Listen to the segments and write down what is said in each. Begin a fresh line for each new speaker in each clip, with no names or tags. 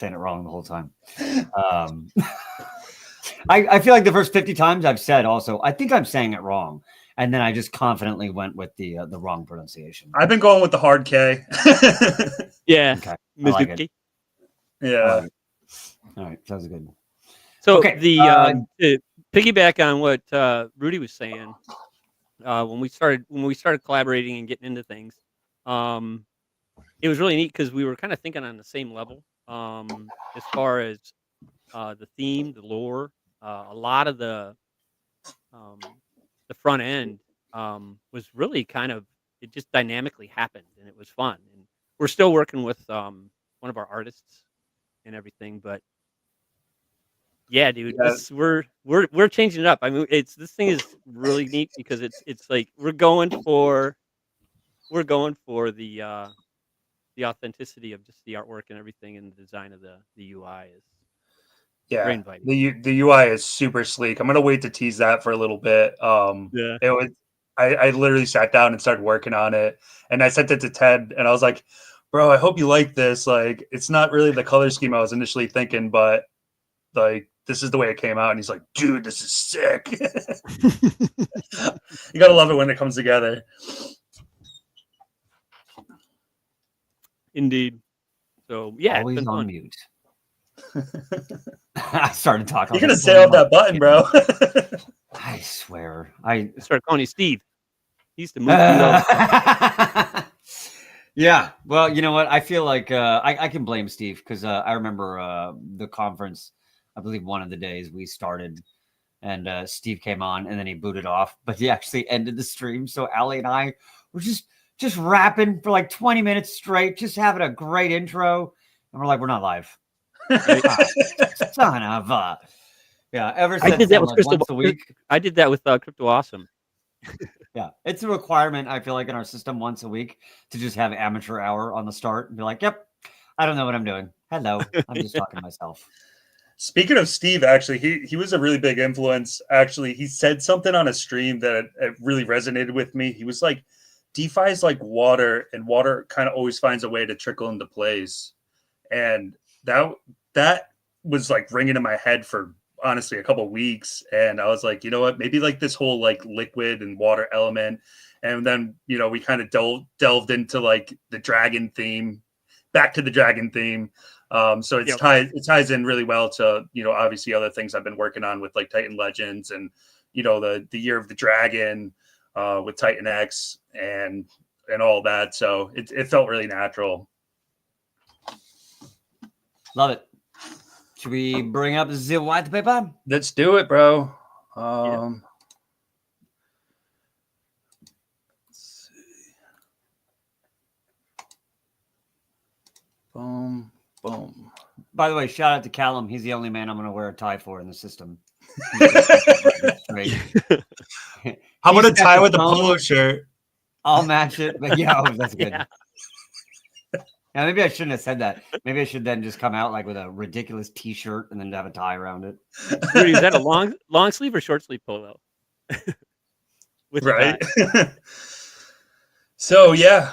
saying it wrong the whole time. I feel like the first 50 times I've said also, I think I'm saying it wrong. And then I just confidently went with the wrong pronunciation.
I've been going with the hard K.
Yeah.
Okay. I like it.
Yeah.
I like it. All right. Sounds good.
So
Okay.
to piggyback on what Rudy was saying, when we started collaborating and getting into things, it was really neat because we were kind of thinking on the same level as far as the theme, the lore, a lot of the front end was really kind of, it just dynamically happened and it was fun. And we're still working with one of our artists and everything, but yeah, dude, we're changing it up. I mean, this thing is really neat because it's like we're going for the authenticity of just the artwork and everything, and the design of the UI is very inviting.
The UI is super sleek. I'm gonna wait to tease that for a little bit.
Yeah.
It was I literally sat down and started working on it, and I sent it to Ted, and I was like, "Bro, I hope you like this. Like, it's not really the color scheme I was initially thinking, but like this is the way it came out." And he's like, "Dude, this is sick." You gotta love it when it comes together.
Indeed. So yeah,
Always
it's been
on
fun.
mute. I started talking.
You're gonna say off that button, bro.
I swear. I
started calling you Steve. He used to move you.
Yeah. Well, you know what? I feel like I can blame Steve because I remember the conference. I believe one of the days we started, and Steve came on, and then he booted off. But he actually ended the stream. So Allie and I were just rapping for like 20 minutes straight, just having a great intro, and we're like, we're not live. Son of yeah. Ever since
I did that with
like once a week.
I did that with Crypto Awesome.
Yeah, it's a requirement, I feel like, in our system once a week to just have amateur hour on the start and be like, yep, I don't know what I'm doing. Hello, I'm just talking to myself.
Speaking of Steve, actually, he was a really big influence. Actually, he said something on a stream that it really resonated with me. He was like, DeFi is like water, and water kind of always finds a way to trickle into place. And that was like ringing in my head for honestly a couple of weeks, and I was like, you know what, maybe like this whole like liquid and water element, and then we kind of delved into like the dragon theme, back to the dragon theme. So it ties in really well to obviously other things I've been working on with like Titan Legends and the Year of the Dragon with Titan X and all that. So it felt really natural.
Love it. Should we bring up the white paper?
Let's do it, bro.
Yeah.
Let's see. Boom, boom.
By the way, shout out to Callum. He's the only man I'm going to wear a tie for in the system.
How about a tie with a polo shirt?
I'll match it. But yeah, that's good. Yeah, maybe I shouldn't have said that. Maybe I should then just come out like with a ridiculous T-shirt and then have a tie around it.
Rudy, is that a long sleeve or short sleeve polo?
Right. So yeah,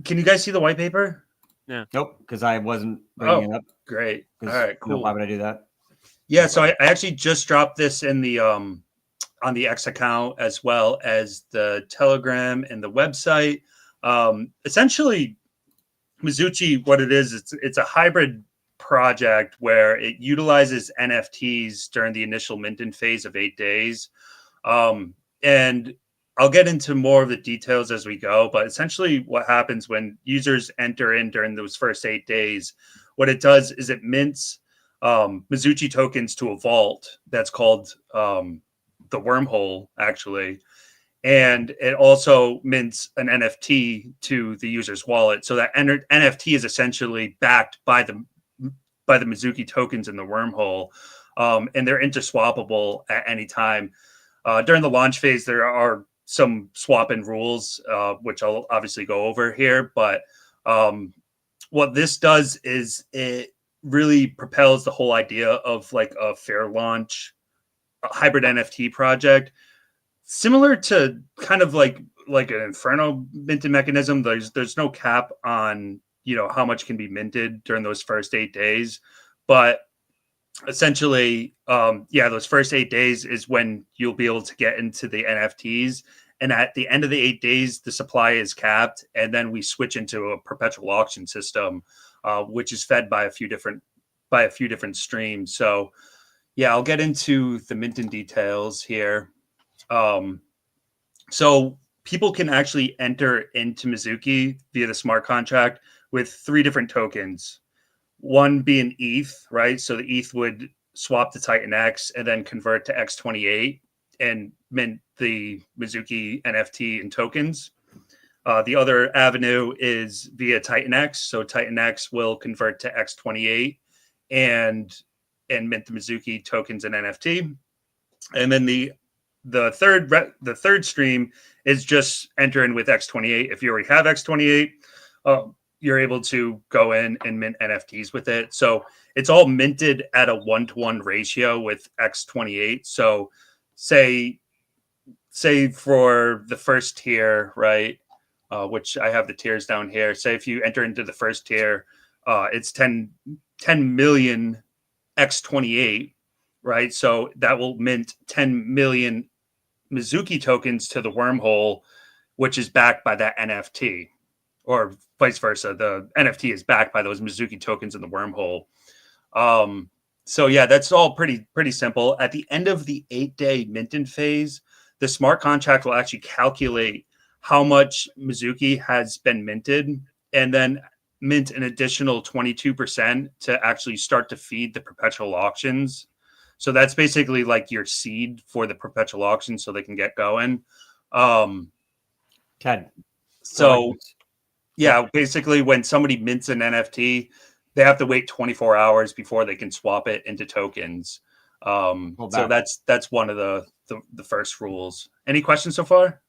can you guys see the white paper?
Yeah.
Nope, because I wasn't bringing it up.
Great. All right, cool.
Why would I do that?
Yeah, so I actually just dropped this in the on the X account as well as the Telegram and the website. Essentially, Mizuchi, what it is, it's a hybrid project where it utilizes NFTs during the initial minting phase of 8 days. And I'll get into more of the details as we go, but essentially what happens when users enter in during those first 8 days, what it does is it mints Mizuchi tokens to a vault that's called the Wormhole, actually. And it also mints an NFT to the user's wallet. So that NFT is essentially backed by the Mizuchi tokens in the Wormhole. And they're interswappable at any time. During the launch phase, there are some swap-in rules, which I'll obviously go over here. But what this does is it really propels the whole idea of like a fair launch, a hybrid NFT project. Similar to kind of like an Inferno minting mechanism, there's no cap on how much can be minted during those first 8 days. But essentially, those first 8 days is when you'll be able to get into the NFTs. And at the end of the 8 days, the supply is capped. And then we switch into a perpetual auction system, which is fed by a few different streams. So yeah, I'll get into the minting details here. So people can actually enter into Mizuki via the smart contract with 3 different tokens. One being ETH, right? So the ETH would swap to Titan X and then convert to X28 and mint the Mizuki NFT in tokens. The other avenue is via Titan X. So Titan X will convert to X28 and mint the Mizuki tokens and NFT. And then the third stream is just entering with X28. If you already have X28, you're able to go in and mint NFTs with it. So it's all minted at a 1-to-1 ratio with X28. So say for the first tier, right, which I have the tiers down here. Say if you enter into the first tier, it's 10 million X28, right? So that will mint 10 million Mizuki tokens to the wormhole, which is backed by that NFT, or vice versa. The NFT is backed by those Mizuki tokens in the wormhole. So yeah, that's all pretty simple. At the end of the 8-day minting phase, the smart contract will actually calculate how much Mizuki has been minted and then mint an additional 22% to actually start to feed the perpetual auctions. So that's basically like your seed for the perpetual auction so they can get going.
Ted.
So yeah, basically when somebody mints an NFT, they have to wait 24 hours before they can swap it into tokens. So that's one of the first rules. Any questions so far?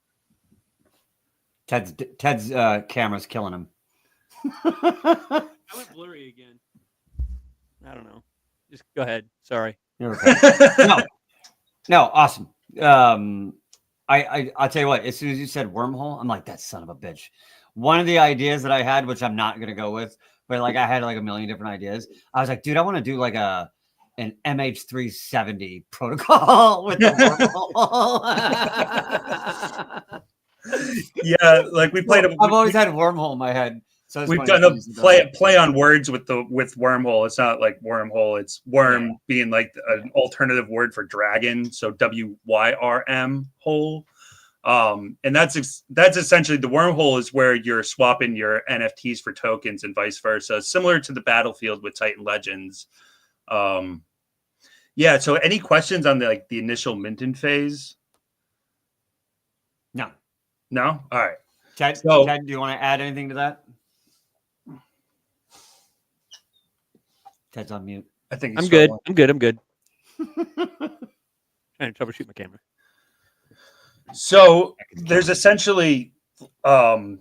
Ted's camera's killing him.
I went blurry again. I don't know. Just go ahead. Sorry.
You're okay. No, awesome. I'll tell you what, as soon as you said wormhole, I'm like, that son of a bitch. One of the ideas that I had, which I'm not going to go with, but like I had like a million different ideas. I was like, dude, I want to do like an MH370 protocol with the wormhole.
Yeah, like we played.
I've always had wormhole in my head. So
we've done a play on words with wormhole. It's not like wormhole. It's worm being like an alternative word for dragon. So WYRM hole. And that's essentially the wormhole is where you're swapping your NFTs for tokens and vice versa, similar to the battlefield with Titan Legends. Yeah. So any questions on the initial minting phase? No. All right.
Ted, do you want to add anything to that? Ted's on mute.
I think
I'm good. I'm good. Trying to troubleshoot my camera.
So there's essentially 8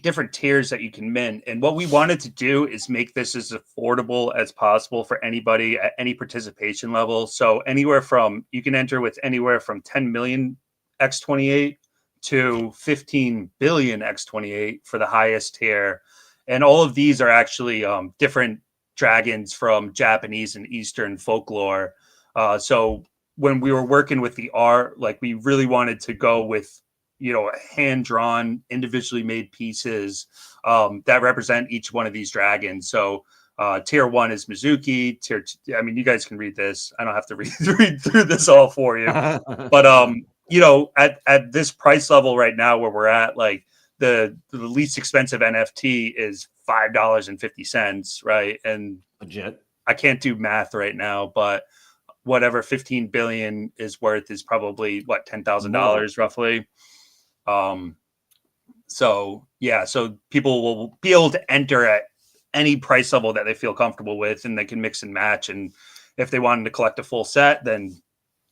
different tiers that you can mint. And what we wanted to do is make this as affordable as possible for anybody at any participation level. So you can enter with anywhere from 10 million X28 to 15 billion X28 for the highest tier. And all of these are actually different dragons from Japanese and Eastern folklore. So when we were working with the art, we really wanted to go with, hand-drawn, individually made pieces that represent each one of these dragons. So tier 1 is Mizuki. You guys can read this. I don't have to read through this all for you. But at this price level right now where we're at, the least expensive NFT is $5.50, right? And
legit. I
can't do math right now, but whatever 15 billion is worth is probably $10,000 roughly. So people will be able to enter at any price level that they feel comfortable with, and they can mix and match. And if they wanted to collect a full set, then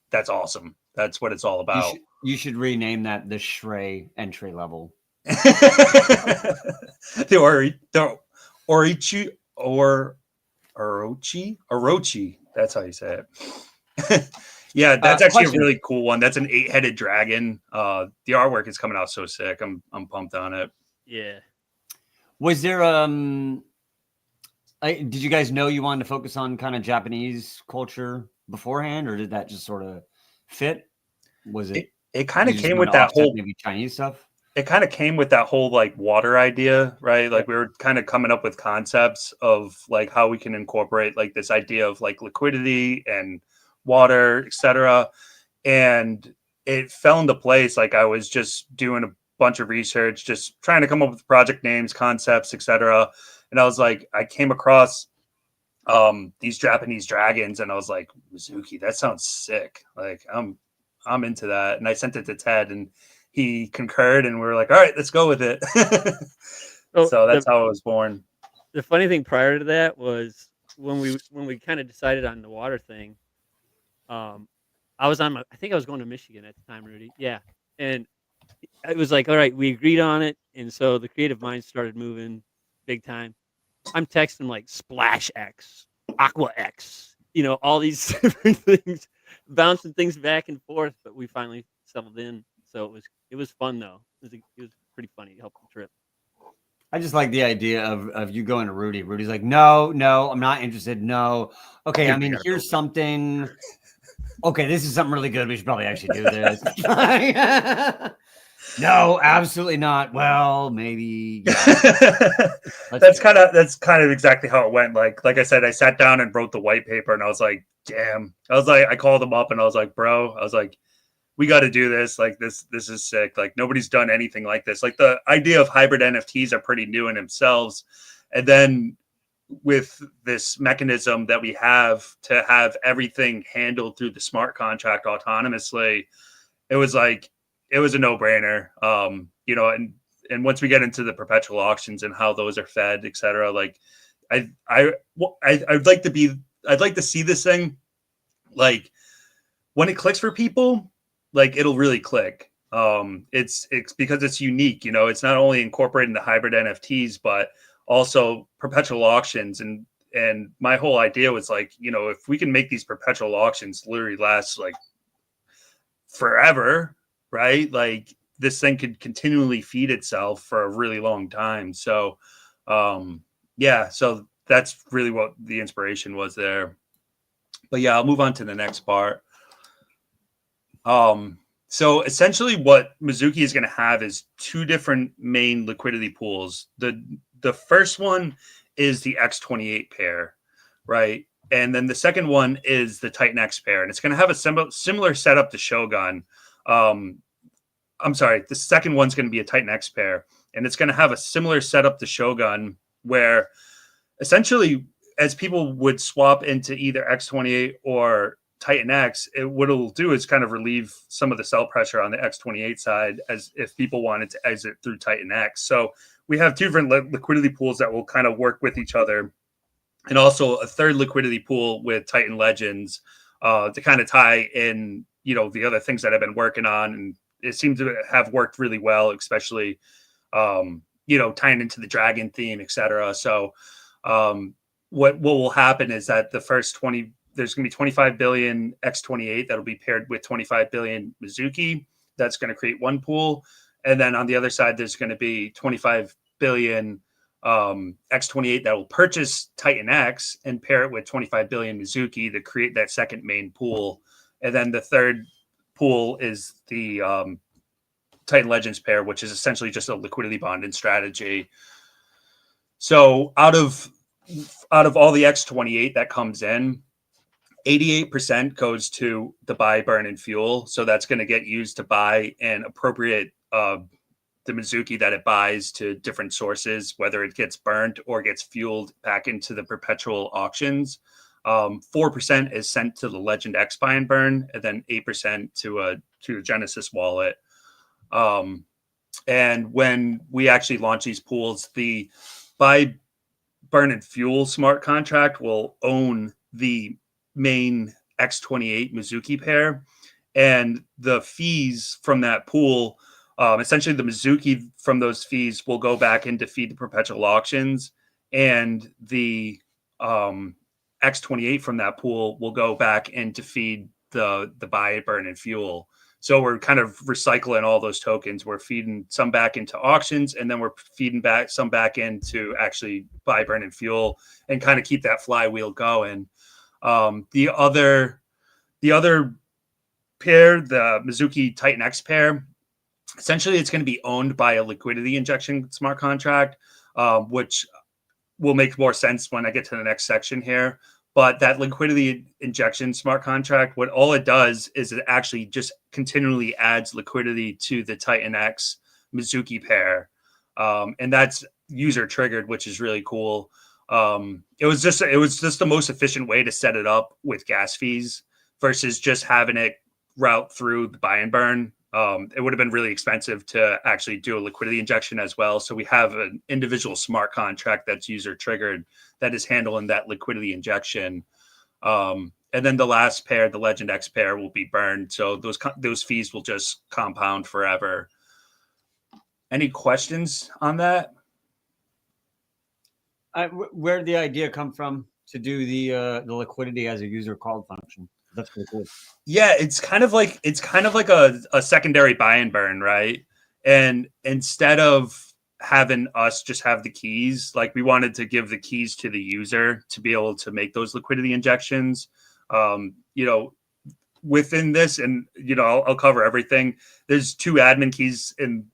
that's awesome. That's what it's all about.
You should rename that the Shrey entry level.
the Orochi. That's how you say it. Yeah, that's actually a really cool one. That's an 8-headed dragon. The artwork is coming out so sick. I'm pumped on it.
Yeah.
Was there Did you guys know you wanted to focus on kind of Japanese culture beforehand, or did that just sort of fit? Was it
It kind
you
of
just
came
wanted
with
to
that
offset
whole
maybe Chinese stuff?
it kind of came with that whole like water idea, right? Like we were kind of coming up with concepts of like how we can incorporate like this idea of like liquidity and water, etc. And it fell into place. Like I was just doing a bunch of research, just trying to come up with project names, concepts, etc. And I was like, I came across these Japanese dragons, and I was like, Mizuki, that sounds sick. Like I'm into that. And I sent it to Ted, and he concurred, and we were like, all right, let's go with it.
So
So that's how it was born.
the funny thing prior to that was when we kind of decided on the water thing. Um, I think I was going to Michigan at the time, Rudy. Yeah, and it was like, all right, we agreed on it, and so the creative minds started moving big time. I'm texting like Splash X, Aqua X, all these different things, bouncing things back and forth. But we finally settled in, so it was fun though. It was pretty funny. It helped the trip.
I just like the idea of you going to Rudy. Rudy's like, no, no, I'm not interested. No, okay. I
Dude, we
mean,
gotta build
here's
it.
something. Okay, this is something really good. We should probably actually do this. No, absolutely not. Well, maybe. Yeah, let's
that's
do it.
kind of exactly how it went. Like I said, I sat down and wrote the white paper, and I was like, damn. I was like, I called him up, and I was like, bro, I was like, we got to do this. Like this is sick. Like nobody's done anything like this. Like the idea of hybrid NFTs are pretty new in themselves, and then with this mechanism that we have to have everything handled through the smart contract autonomously, it was like it was a no-brainer. And once we get into the perpetual auctions and how those are fed, et cetera, like I'd like to be I'd like to see this thing like when it clicks for people, like it'll really click. It's because it's unique, it's not only incorporating the hybrid NFTs, but also perpetual auctions. And my whole idea was like, if we can make these perpetual auctions literally last like forever, right? Like this thing could continually feed itself for a really long time. So, yeah, so that's really what the inspiration was there. But yeah, I'll move on to the next part. So essentially what Mizuki is going to have is two different main liquidity pools. The first one is the X28 pair, right? And then the second one is the Titan X pair, and it's going to have a similar setup to Shogun. Um, I'm sorry, the second one's going to be a Titan X pair, and it's going to have a similar setup to Shogun, where essentially, as people would swap into either X28 or Titan X, what it'll do is kind of relieve some of the sell pressure on the X28 side, as if people wanted to exit through Titan X. So we have two different liquidity pools that will kind of work with each other, and also a third liquidity pool with Titan Legends to kind of tie in, the other things that I've been working on, and it seems to have worked really well, especially tying into the dragon theme, etc. So what will happen is that the first 20 there's going to be 25 billion X28 that'll be paired with 25 billion Mizuki. That's going to create one pool, and then on the other side there's going to be 25 billion X28 that will purchase Titan X and pair it with 25 billion Mizuki to create that second main pool. And then the third pool is the Titan Legends pair, which is essentially just a liquidity bonding strategy. So out of all the X28 that comes in, 88% goes to the buy, burn, and fuel. So that's going to get used to buy and appropriate the Mizuki that it buys to different sources, whether it gets burnt or gets fueled back into the perpetual auctions. 4% is sent to the Legend X buy and burn, and then 8% to a Genesis wallet. And when we actually launch these pools, the buy, burn, and fuel smart contract will own the main X28 Mizuki pair, and the fees from that pool, essentially the Mizuki from those fees will go back in to feed the perpetual auctions, and the X28 from that pool will go back in to feed the buy, burn, and fuel. So we're kind of recycling all those tokens. We're feeding some back into auctions, and then we're feeding back some back into actually buy, burn, and fuel, and kind of keep that flywheel going. The other pair, the Mizuchi Titan X pair, essentially it's going to be owned by a liquidity injection smart contract, which will make more sense when I get to the next section here. But that liquidity injection smart contract, what all it does is it actually just continually adds liquidity to the Titan X Mizuki pair. And that's user triggered, which is really cool. It was just the most efficient way to set it up with gas fees versus just having it route through the buy and burn. It would have been really expensive to actually do a liquidity injection as well. So we have an individual smart contract that's user triggered that is handling that liquidity injection. And then the last pair, the Legend X pair, will be burned. So those fees will just compound forever. Any questions on that?
Where did the idea come from to do the liquidity as a user called function? That's pretty cool.
Yeah, it's kind of like a secondary buy and burn, right? And instead of having us just have the keys, like we wanted to give the keys to the user to be able to make those liquidity injections. Within this, and I'll cover everything. There's 2 admin keys in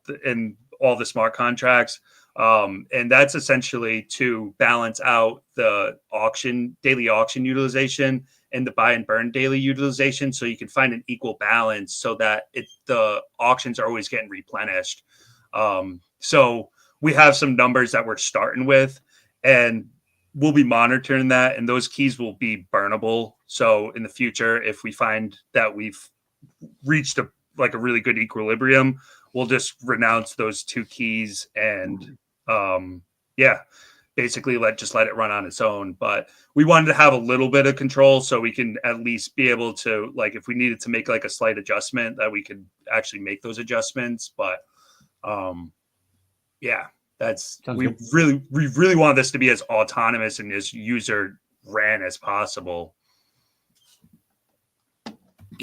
all the smart contracts. And that's essentially to balance out the daily auction utilization and the buy and burn daily utilization, so you can find an equal balance so that the auctions are always getting replenished. So we have some numbers that we're starting with, and we'll be monitoring that, and those keys will be burnable. So in the future, if we find that we've reached a really good equilibrium, we'll just renounce those 2 keys and basically let it run on its own. But we wanted to have a little bit of control so we can at least be able to, if we needed to make a slight adjustment, that we could actually make those adjustments. But we really want this to be as autonomous and as user ran as possible.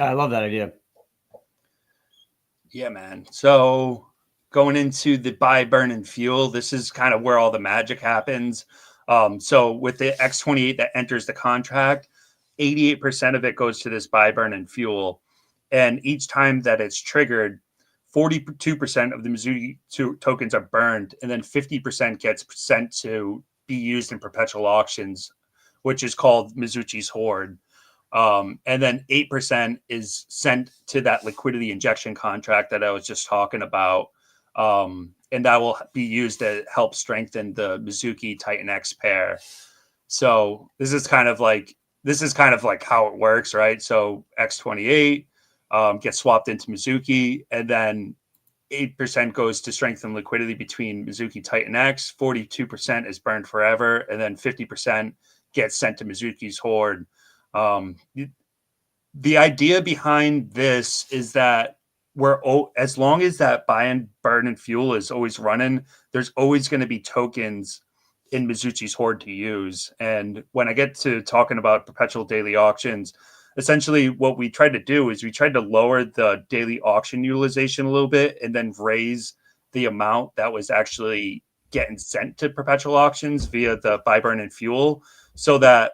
I love that idea.
Yeah, man. So going into the buy, burn, and fuel, this is kind of where all the magic happens. So with the X28 that enters the contract, 88% of it goes to this buy, burn, and fuel. And each time that it's triggered, 42% of the Mizuki tokens are burned, and then 50% gets sent to be used in perpetual auctions, which is called Mizuchi's Hoard. And then 8% is sent to that liquidity injection contract that I was just talking about. And that will be used to help strengthen the Mizuki Titan X pair. So this is kind of like how it works, right? So X28 gets swapped into Mizuki, and then 8% goes to strengthen liquidity between Mizuki Titan X, 42% is burned forever, and then 50% gets sent to Mizuki's Hoard. The idea behind this is that as long as that buy and burn and fuel is always running, there's always going to be tokens in Mizuchi's Hoard to use. And when I get to talking about perpetual daily auctions, essentially what we tried to do is we tried to lower the daily auction utilization a little bit and then raise the amount that was actually getting sent to perpetual auctions via the buy, burn, and fuel, so that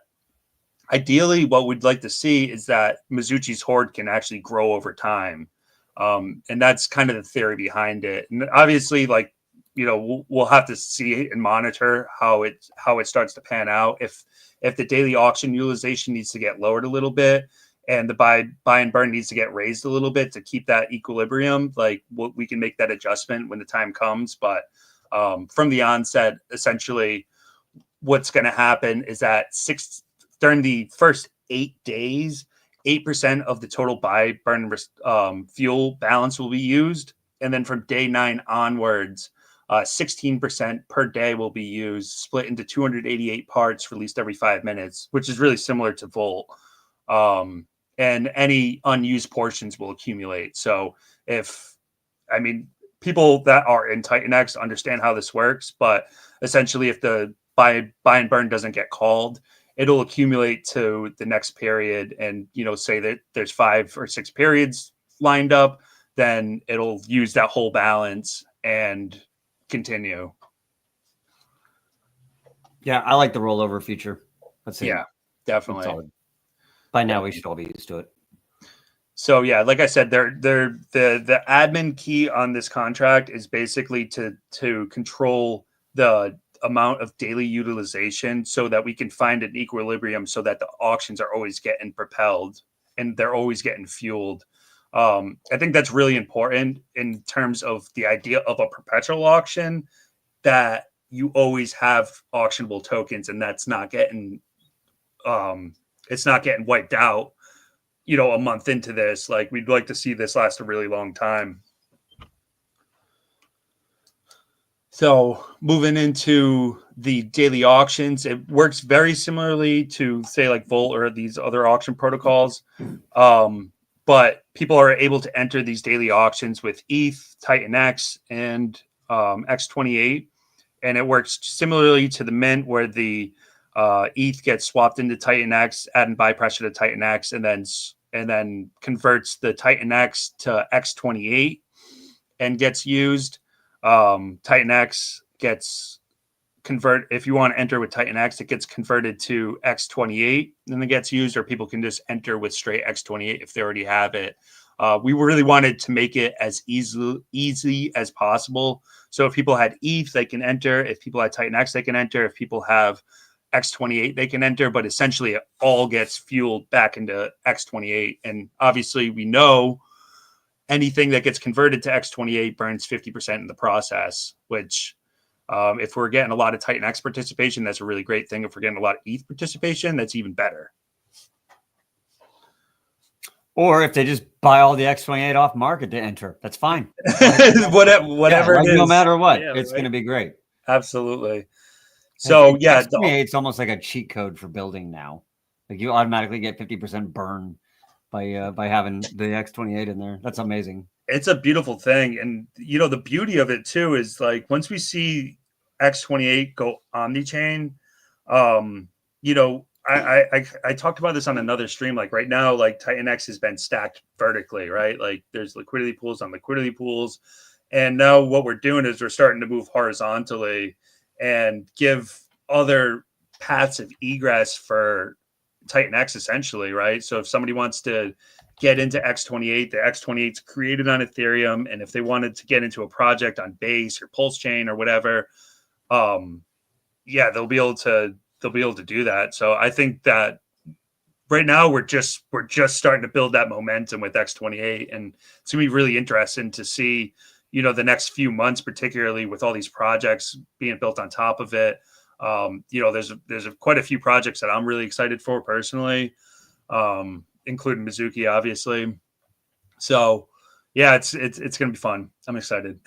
ideally what we'd like to see is that Mizuchi's Hoard can actually grow over time. And that's kind of the theory behind it. And obviously, we'll have to see and monitor how it starts to pan out. If the daily auction utilization needs to get lowered a little bit, and the buy and burn needs to get raised a little bit to keep that equilibrium, we can make that adjustment when the time comes. But from the onset, essentially, what's going to happen is that during the first 8 days, 8% of the total buy, burn, fuel balance will be used. And then from day 9 onwards, 16% per day will be used, split into 288 parts released every 5 minutes, which is really similar to Volt. And any unused portions will accumulate. So people that are in Titan X understand how this works, but essentially if the buy and burn doesn't get called, it'll accumulate to the next period. And, say that there's 5 or 6 periods lined up, then it'll use that whole balance and continue.
Yeah, I like the rollover feature. Let's see.
Yeah, definitely.
Solid. By now, we should all be used to it.
So yeah, like I said, the admin key on this contract is basically to control the amount of daily utilization so that we can find an equilibrium so that the auctions are always getting propelled and they're always getting fueled. I think that's really important in terms of the idea of a perpetual auction, that you always have auctionable tokens and that's not getting it's not getting wiped out, a month into this. Like, we'd like to see this last a really long time. So moving into the daily auctions, it works very similarly to, say, like Volt or these other auction protocols. But people are able to enter these daily auctions with ETH, Titan X, and X28. And it works similarly to the Mint, where the ETH gets swapped into Titan X, adding buy pressure to Titan X, and then converts the Titan X to X28 and gets used. Titan X gets if you want to enter with Titan X, it gets converted to X28 and then gets used, or people can just enter with straight X28 if they already have it. We really wanted to make it as easy as possible. So if people had ETH, they can enter. If people had Titan X, they can enter. If people have X28, they can enter, but essentially it all gets fueled back into X28. And obviously we know anything that gets converted to X28 burns 50% in the process, which if we're getting a lot of Titan X participation, that's a really great thing. If we're getting a lot of ETH participation, that's even better.
Or if they just buy all the X28 off market to enter, that's fine.
Whatever it is.
No matter what, it's going to be great.
Absolutely. So yeah,
X28, it's almost like a cheat code for building now. Like, you automatically get 50% burn by having the X28 in there. That's amazing.
It's a beautiful thing. And, the beauty of it too is, like, once we see X28 go omni-chain, I talked about this on another stream. Like, right now, like, Titan X has been stacked vertically, right? Like, there's liquidity pools on liquidity pools. And now what we're doing is we're starting to move horizontally and give other paths of egress for Titan X, essentially, right? So if somebody wants to get into X28, the X28 is created on Ethereum, and if they wanted to get into a project on Base or Pulse Chain or whatever, they'll be able to do that. So I think that right now we're just starting to build that momentum with X28, and it's gonna be really interesting to see, the next few months, particularly with all these projects being built on top of it. There's quite a few projects that I'm really excited for personally, including Mizuchi, obviously. So yeah, it's going to be fun. I'm excited.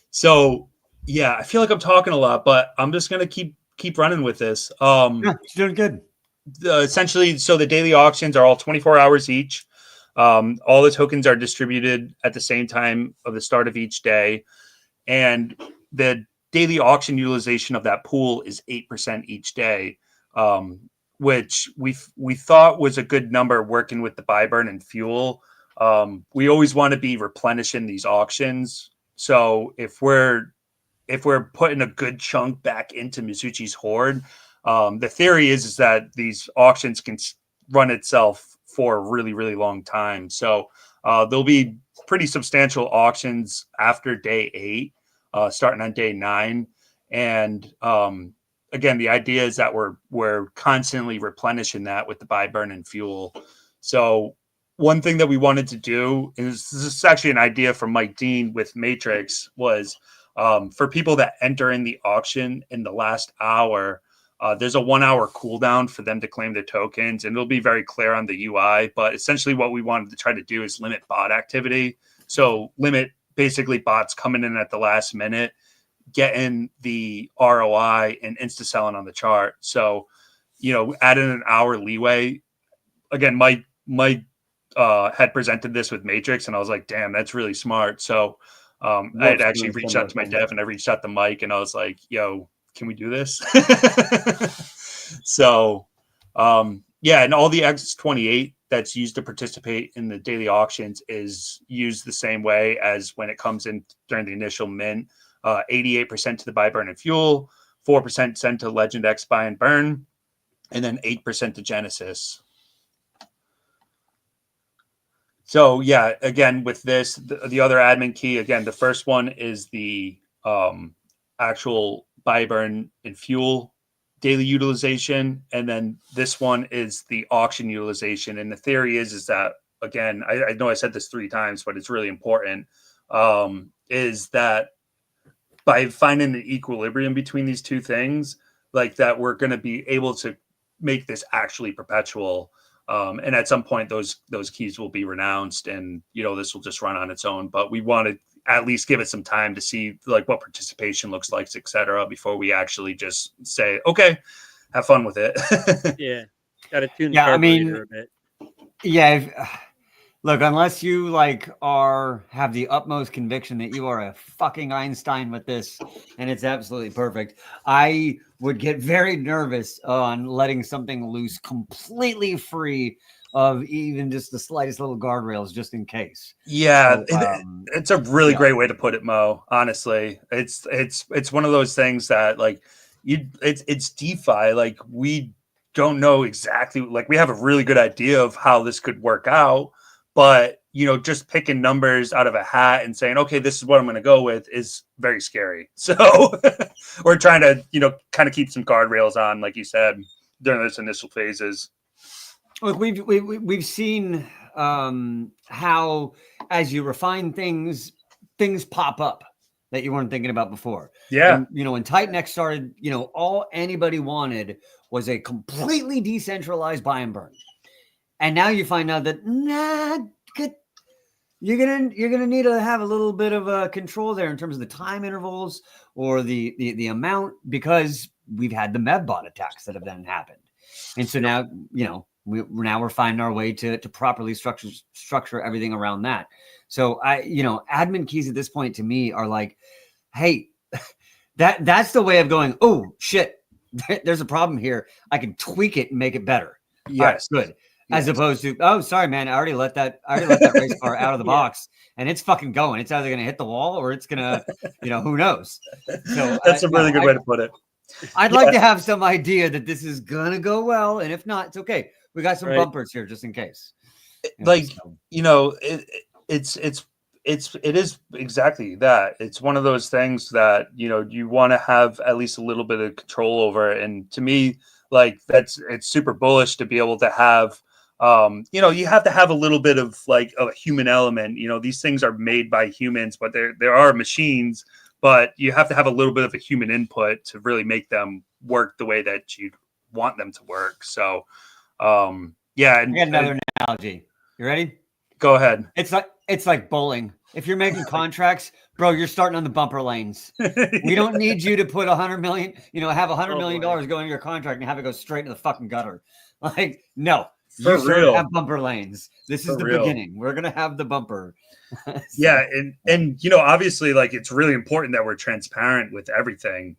So yeah, I feel like I'm talking a lot, but I'm just going to keep running with this.
Yeah, it's doing good.
Essentially, so the daily auctions are all 24 hours each. All the tokens are distributed at the same time of the start of each day. And the daily auction utilization of that pool is 8% each day, which we thought was a good number working with the buy, burn, and fuel. We always want to be replenishing these auctions. So if we're putting a good chunk back into Mizuchi's hoard, the theory is that these auctions can run itself for a really, really long time. So there'll be pretty substantial auctions after day 8, starting on day 9. And again, the idea is that we're constantly replenishing that with the buy, burn, and fuel. So one thing that we wanted to do is, this is actually an idea from Mike Dean with Matrix, was for people that enter in the auction in the last hour, there's a 1 hour cooldown for them to claim their tokens, and it'll be very clear on the UI. But essentially what we wanted to try to do is limit bot activity. So limit basically bots coming in at the last minute, getting the ROI and insta selling on the chart. So, add in an hour leeway. Again, Mike had presented this with Matrix, and I was like, damn, that's really smart. So I had actually reached out to my dev, and I reached out to Mike, and I was like, yo, can we do this? So, and all the X28 that's used to participate in the daily auctions is used the same way as when it comes in during the initial mint. 88% to the buy, burn, and fuel, 4% sent to Legend X buy and burn, and then 8% to Genesis. So yeah, again, with this, the other admin key, again, the first one is the actual buy, burn, and fuel daily utilization, and then this one is the auction utilization. And the theory is that, again, I know I said this 3 times, but it's really important, is that by finding the equilibrium between these two things, like that, we're going to be able to make this actually perpetual. And at some point, those keys will be renounced, and this will just run on its own. But we want to at least give it some time to see like what participation looks like, etc., before we actually just say, okay, have fun with it.
Yeah, got to tune the
Yeah, I
carburetor
mean,
a bit.
yeah. Look, unless you have the utmost conviction that you are a fucking Einstein with this and it's absolutely perfect, I would get very nervous on letting something loose completely free of even just the slightest little guardrails, just in case.
Yeah,
So,
it's a really great way to put it, Mo. Honestly, it's one of those things that like it's DeFi. Like, we don't know exactly. Like, we have a really good idea of how this could work out, but just picking numbers out of a hat and saying, okay, this is what I'm going to go with is very scary. So we're trying to kind of keep some guardrails on, like you said, during this initial phases.
Look, we've seen how, as you refine things pop up that you weren't thinking about before.
Yeah.
And, when Titanx started, all anybody wanted was a completely decentralized buy and burn. And now you find out that you're gonna need to have a little bit of a control there in terms of the time intervals or the amount, because we've had the MEVBot attacks that have then happened. And so now, we're finding our way to properly structure everything around that. So admin keys at this point to me are like, hey, that's the way of going, oh shit, there's a problem here. I can tweak it and make it better.
Yes.
All right, good. As opposed to, oh, sorry, man, I already let that race car out of the box and it's fucking going. It's either going to hit the wall or it's going to, who knows? So
that's a really good way to put it.
I'd like to have some idea that this is going to go well. And if not, it's okay. We got some bumpers here just in case.
It is exactly that. It's one of those things that, you want to have at least a little bit of control over. And to me, like, it's super bullish to be able to have, you have to have a little bit of like a human element. These things are made by humans, but there are machines, but you have to have a little bit of a human input to really make them work the way that you want them to work. So, yeah. And
I got another analogy. You ready?
Go ahead.
It's like bowling. If you're making contracts, bro, you're starting on the bumper lanes. We don't need you to put $100 million, have $100 million go into your contract and have it go straight to the fucking gutter. Like, no, you have bumper lanes. This is the beginning. We're gonna have the bumper. So.
Yeah, and obviously, like, it's really important that we're transparent with everything.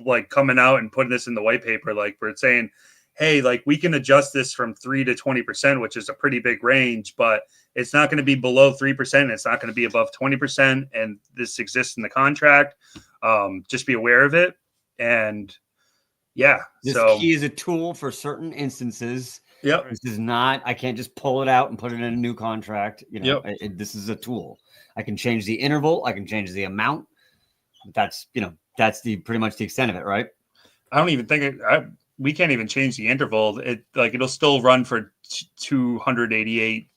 Like coming out and putting this in the white paper, like we're saying, hey, like, we can adjust this from 3 to 20%, which is a pretty big range, but it's not going to be below 3%. It's not going to be above 20%. And this exists in the contract. Just be aware of it. And yeah,
this key is a tool for certain instances.
Yep.
This is not, I can't just pull it out and put it in a new contract. This is a tool. I can change the interval. I can change the amount. But that's pretty much the extent of it, right?
I don't even think we can't even change the interval. It'll still run for 288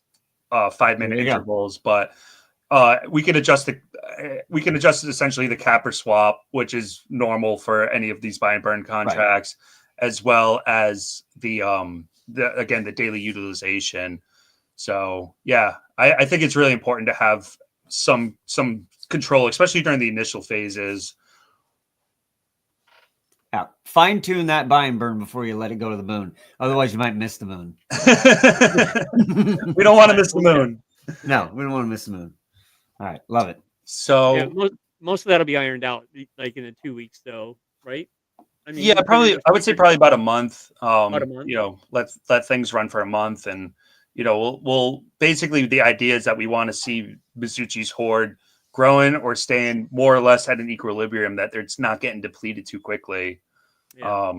5-minute intervals, but we can adjust essentially the capper swap, which is normal for any of these buy and burn contracts, as well as the daily utilization. So yeah, I think it's really important to have some control, especially during the initial phases.
Yeah, fine tune that buy and burn before you let it go to the moon. Otherwise, you might miss the moon.
We don't want to miss the moon.
No, we don't want to miss the moon. All right, love it.
So
most of that'll be ironed out like in the 2 weeks, though, right? I mean,
Yeah,
we've been in
probably.
those
I would say
secret
probably about a month.
about a month.
You know, let things run for a month, and you know, we'll basically the idea is that we want to see Mizuchi's hoard growing or staying more or less at an equilibrium, that it's not getting depleted too quickly.
Yeah.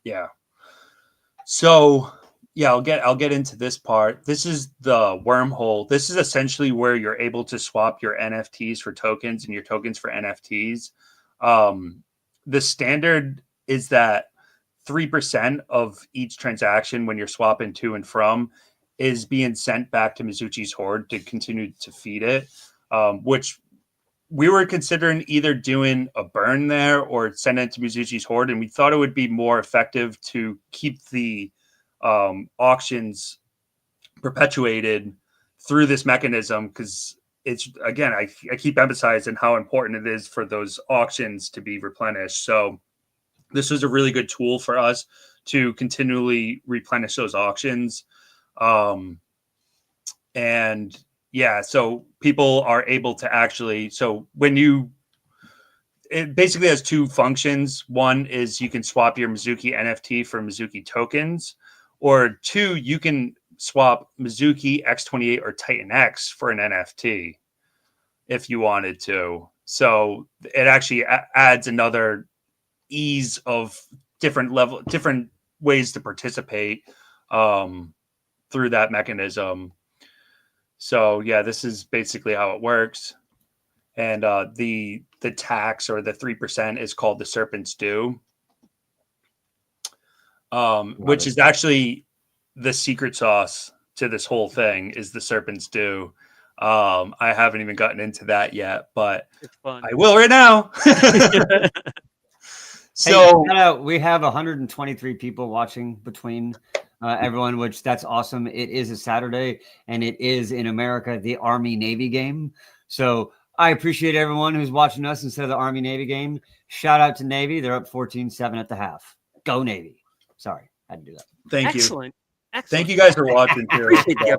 Yeah. So yeah, I'll get into this part. This is the wormhole. This is essentially where you're able to swap your NFTs for tokens and your tokens for NFTs. The standard is that 3% of each transaction when you're swapping to and from is being sent back to Mizuchi's hoard to continue to feed it, which we were considering either doing a burn there or send it to Mizuchi's hoard, and we thought it would be more effective to keep the auctions perpetuated through this mechanism, because it's, again, I keep emphasizing how important it is for those auctions to be replenished. So this was a really good tool for us to continually replenish those auctions. And yeah, so people are able to actually, so when you, it basically has two functions. One is you can swap your Mizuki NFT for Mizuki tokens, or two, you can swap Mizuki X28 or Titan X for an NFT if you wanted to. So it actually adds another ease of different ways to participate through that mechanism. So yeah, this is basically how it works. And the tax, or the 3%, is called the Serpent's Due, which is actually the secret sauce to this whole thing, is the Serpent's Due. I haven't even gotten into that yet, but
It's fun.
I will right now.
So hey, we have 123 people watching between everyone, which that's awesome. It is a Saturday, and it is in America the Army-Navy game. So I appreciate everyone who's watching us instead of the Army-Navy game. Shout out to Navy. They're up 14-7 at the half. Go Navy. Sorry, I had to do that.
Thank you.
Excellent.
Thank you guys for watching too.
Appreciate the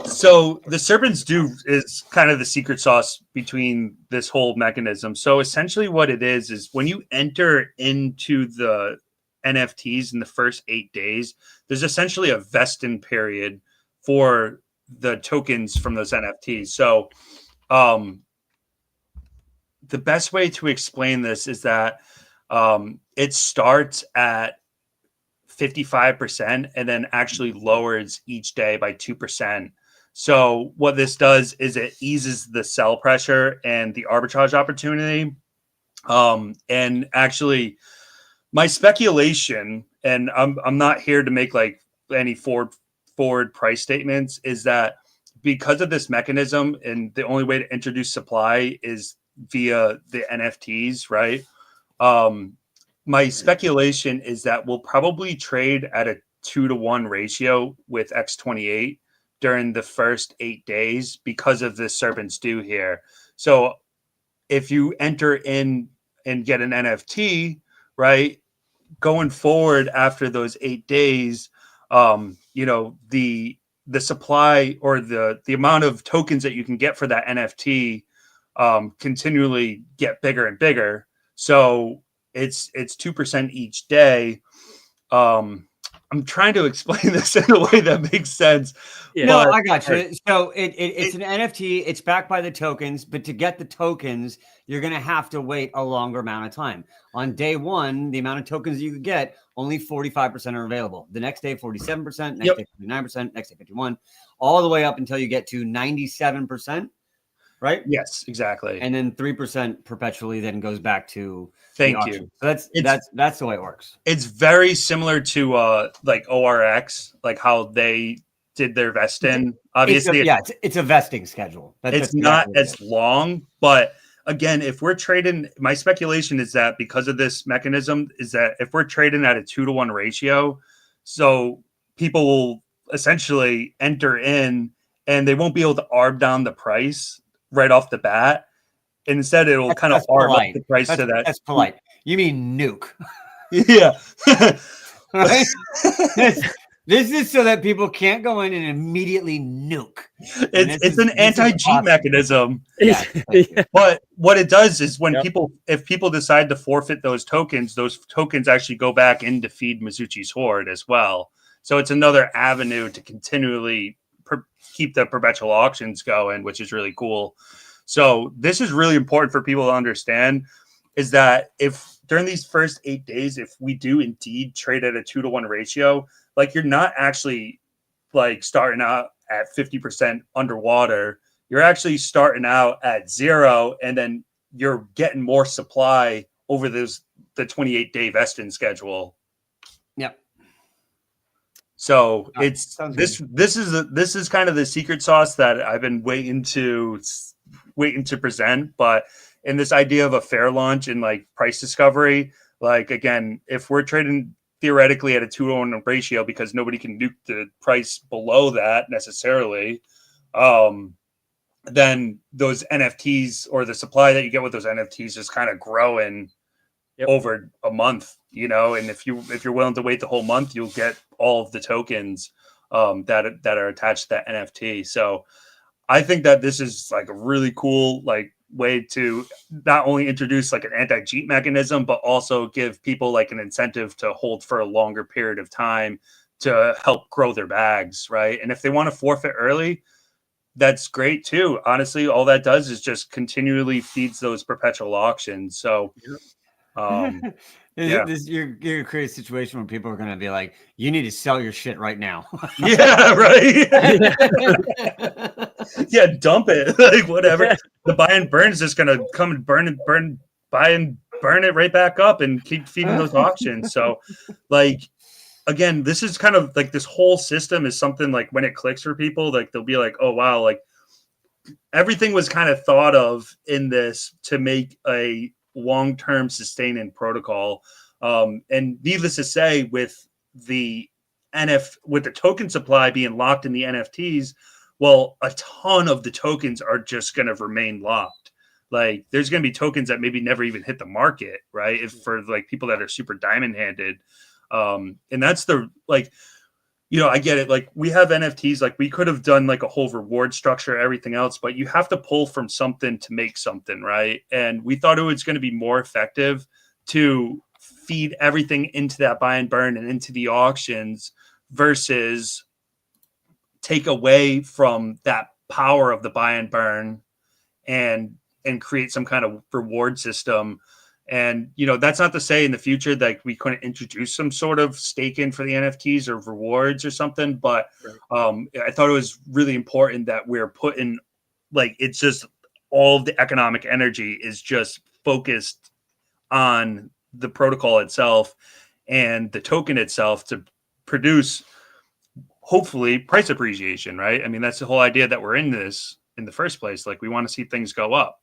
So the Serpent's Due is kind of the secret sauce between this whole mechanism. So essentially what it is when you enter into the NFTs in the first 8 days, there's essentially a vesting period for the tokens from those NFTs. So the best way to explain this is that it starts at 55% and then actually lowers each day by 2%. So what this does is it eases the sell pressure and the arbitrage opportunity. And actually, my speculation, and I'm not here to make like any forward price statements, is that because of this mechanism, and the only way to introduce supply is via the NFTs, right? My speculation is that we'll probably trade at a 2-to-1 ratio with X28 during the first 8 days because of this Serpent's Due here. So if you enter in and get an NFT, right, going forward after those 8 days, you know, the supply or the amount of tokens that you can get for that NFT continually get bigger and bigger. So it's 2% each day. I'm trying to explain this in a way that makes sense.
Yeah. No, I got you. So it's an NFT. It's backed by the tokens, but to get the tokens, you're going to have to wait a longer amount of time. On day one, the amount of tokens you could get, only 45% are available. The next day, 47%, next day, 59%, next day, 51%, all the way up until you get to 97%, right?
Yes, exactly.
And then 3% perpetually then goes back to
Thank you.
So that's the way it works.
It's very similar to like ORX, like how they did their vesting. Obviously,
it's a vesting schedule.
It's not as long, but again, if we're trading, my speculation is that because of this mechanism, is that if we're trading at a 2-to-1 ratio, so people will essentially enter in and they won't be able to arb down the price right off the bat. Instead, it'll kind of arb up the price to that.
That's polite. You mean nuke?
Yeah.
Right? This is so that people can't go in and immediately nuke.
It's an anti-cheat
awesome.
mechanism.
Yeah.
But what it does is when
Yep.
if people decide to forfeit those tokens actually go back in to feed Mizuchi's Horde as well. So it's another avenue to continually keep the perpetual auctions going, which is really cool. So this is really important for people to understand, is that if during these first 8 days, if we do indeed trade at a 2-to-1 ratio, like you're not actually like starting out at 50% underwater. You're actually starting out at 0, and then you're getting more supply over the 28-day vesting schedule.
Yep.
So it's
Sounds
this
good.
this is kind of the secret sauce that I've been waiting to present. But in this idea of a fair launch and like price discovery, like again, if we're trading theoretically at a 2-to-1 ratio because nobody can nuke the price below that necessarily, then those NFTs or the supply that you get with those NFTs just kind of growing over a month, you know. And if you're willing to wait the whole month, you'll get all of the tokens that are attached to that NFT. So I think that this is like a really cool like way to not only introduce like an anti-cheat mechanism, but also give people like an incentive to hold for a longer period of time to help grow their bags, right? And if they want to forfeit early, that's great too. Honestly, all that does is just continually feeds those perpetual auctions. So yeah.
You're gonna create a situation where people are gonna be like, you need to sell your shit right now.
Yeah, right. Yeah, dump it. Like whatever. The buy and burn is just gonna come and buy and burn it right back up and keep feeding those auctions. So like again, this is kind of like this whole system is something like when it clicks for people, like they'll be like, oh wow, like everything was kind of thought of in this to make a long-term sustaining protocol. And needless to say, with the token supply being locked in the NFTs, well, a ton of the tokens are just going to remain locked. Like there's going to be tokens that maybe never even hit the market, right? If for like people that are super diamond handed. And that's the like, you know, I get it. Like we have NFTs, like we could have done like a whole reward structure, everything else, but you have to pull from something to make something, right? And we thought it was going to be more effective to feed everything into that buy and burn and into the auctions versus take away from that power of the buy and burn and create some kind of reward system. And, you know, that's not to say in the future that we couldn't introduce some sort of stake in for the NFTs or rewards or something. But I thought it was really important that we're putting like it's just all of the economic energy is just focused on the protocol itself and the token itself to produce hopefully price appreciation, right? I mean, that's the whole idea that we're in this in the first place. Like we want to see things go up.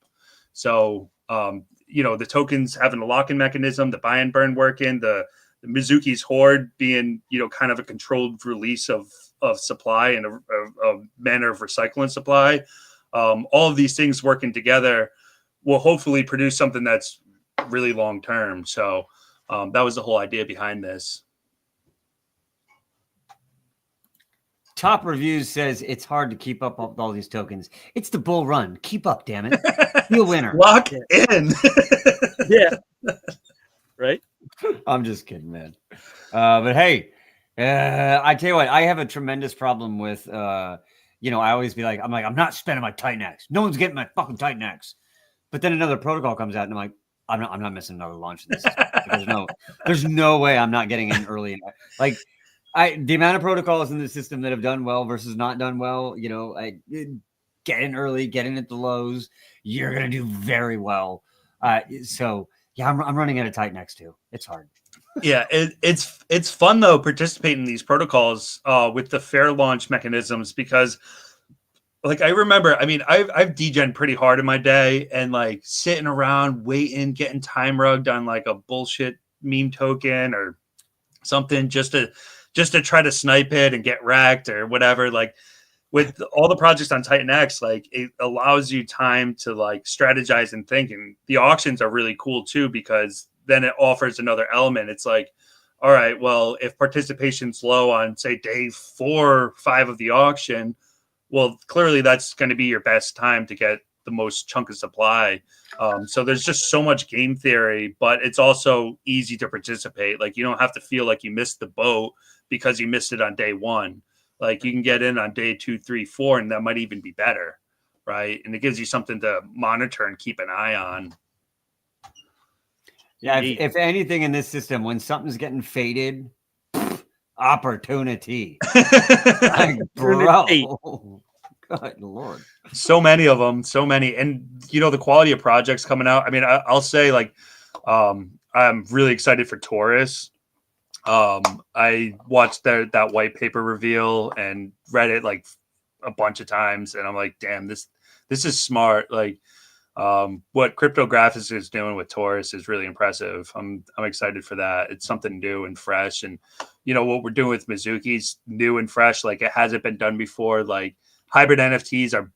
So, you know, the tokens having a lock-in mechanism, the buy and burn working, the Mizuki's Horde being, you know, kind of a controlled release of supply and a manner of recycling supply. All of these things working together will hopefully produce something that's really long-term. So that was the whole idea behind this.
Top Reviews says it's hard to keep up with all these tokens. It's the bull run. Keep up, damn it. Be a winner.
Lock in.
Yeah. Right?
I'm just kidding, man. But hey, I tell you what, I have a tremendous problem with, you know, I always be like, I'm not spending my Titan X. No one's getting my fucking Titan X. But then another protocol comes out and I'm like, I'm not missing another launch. There's no way I'm not getting in early. Like, the amount of protocols in the system that have done well versus not done well, you know, get in early, get in at the lows, you're gonna do very well. So yeah, I'm running out of Titan X too. It's hard.
Yeah, it's fun though participating in these protocols with the fair launch mechanisms because, like I remember, I mean, I've degen pretty hard in my day and like sitting around waiting, getting time rugged on like a bullshit meme token or something just to try to snipe it and get wrecked or whatever. Like with all the projects on Titan X, like it allows you time to like strategize and think. And the auctions are really cool too, because then it offers another element. It's like, all right, well, if participation's low on, say, day 4 or 5 of the auction, well, clearly that's going to be your best time to get the most chunk of supply. So there's just so much game theory, but it's also easy to participate. Like, you don't have to feel like you missed the boat because you missed it on day 1. Like, you can get in on day 2, 3, 4, and that might even be better, right? And it gives you something to monitor and keep an eye on.
Yeah, if anything in this system, when something's getting faded, opportunity. Like, bro. Good Lord.
So many of them, so many. And, the quality of projects coming out. I mean, I'll say, like, I'm really excited for Taurus. I watched that white paper reveal and read it like a bunch of times. And I'm like, damn, this is smart. Like, what Cryptographics is doing with Taurus is really impressive. I'm excited for that. It's something new and fresh. And, what we're doing with Mizuki's new and fresh. Like, it hasn't been done before. Like, hybrid NFTs are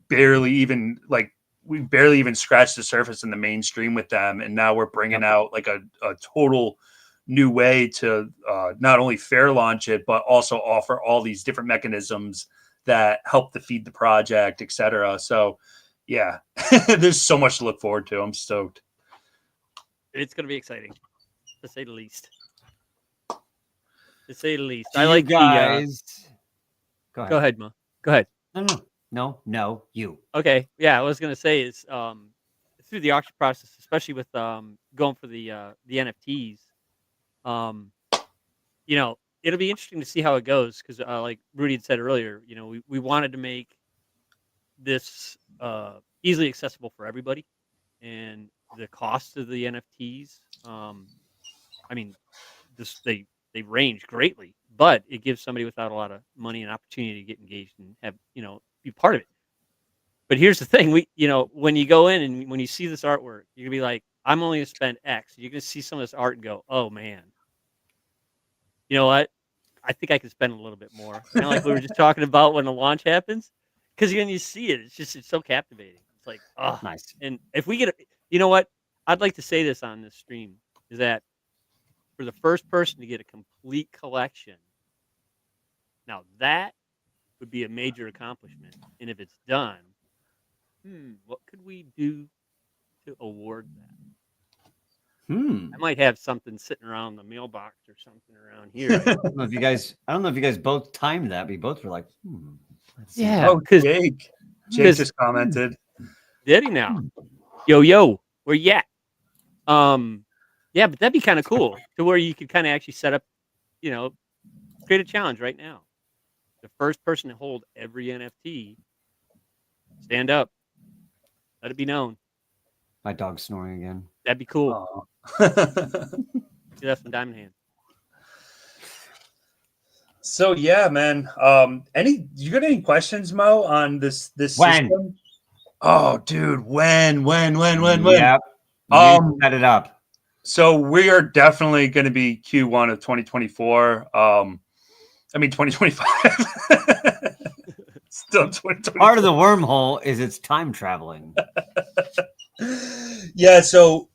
barely even, like, we barely even scratched the surface in the mainstream with them. And now we're bringing out like a total new way to not only fair launch it, but also offer all these different mechanisms that help to feed the project, et cetera. So, yeah, there's so much to look forward to. I'm stoked.
It's going to be exciting, to say the least. To say the least.
I like guys.
Go ahead, Ma. Go ahead.
No, you.
Okay. Yeah, I was going to say is through the auction process, especially with going for the NFTs, it'll be interesting to see how it goes because, like Rudy had said earlier, we wanted to make this easily accessible for everybody, and the cost of the NFTs, I mean, they range greatly, but it gives somebody without a lot of money an opportunity to get engaged and have be part of it. But here's the thing: when you go in and when you see this artwork, you're gonna be like, I'm only gonna spend X. You're gonna see some of this art and go, oh man, you know what? I think I could spend a little bit more. Kind of like we were just talking about when the launch happens, because when you see it, it's so captivating. It's like, oh,
nice.
And if we get, you know what? I'd like to say this on this stream is that for the first person to get a complete collection, now that would be a major accomplishment. And if it's done, what could we do to award that? I might have something sitting around the mailbox or something around here.
I don't know if you guys both timed that. We both were like,
yeah.
Oh, Jake just commented.
Did he now? Yo, where you at? Yeah, but that'd be kind of cool to where you could kind of actually set up, create a challenge right now. The first person to hold every NFT, stand up. Let it be known.
My dog's snoring again.
That'd be cool.
Oh.
See, that's some diamond hand.
So yeah, man. You got any questions, Mo, on this
When?
system? Oh, dude, when?
Yep. You set it up.
So we are definitely going to be Q1 of 2024. 2025. Still 2024.
Part of the wormhole is it's time traveling.
Yeah, so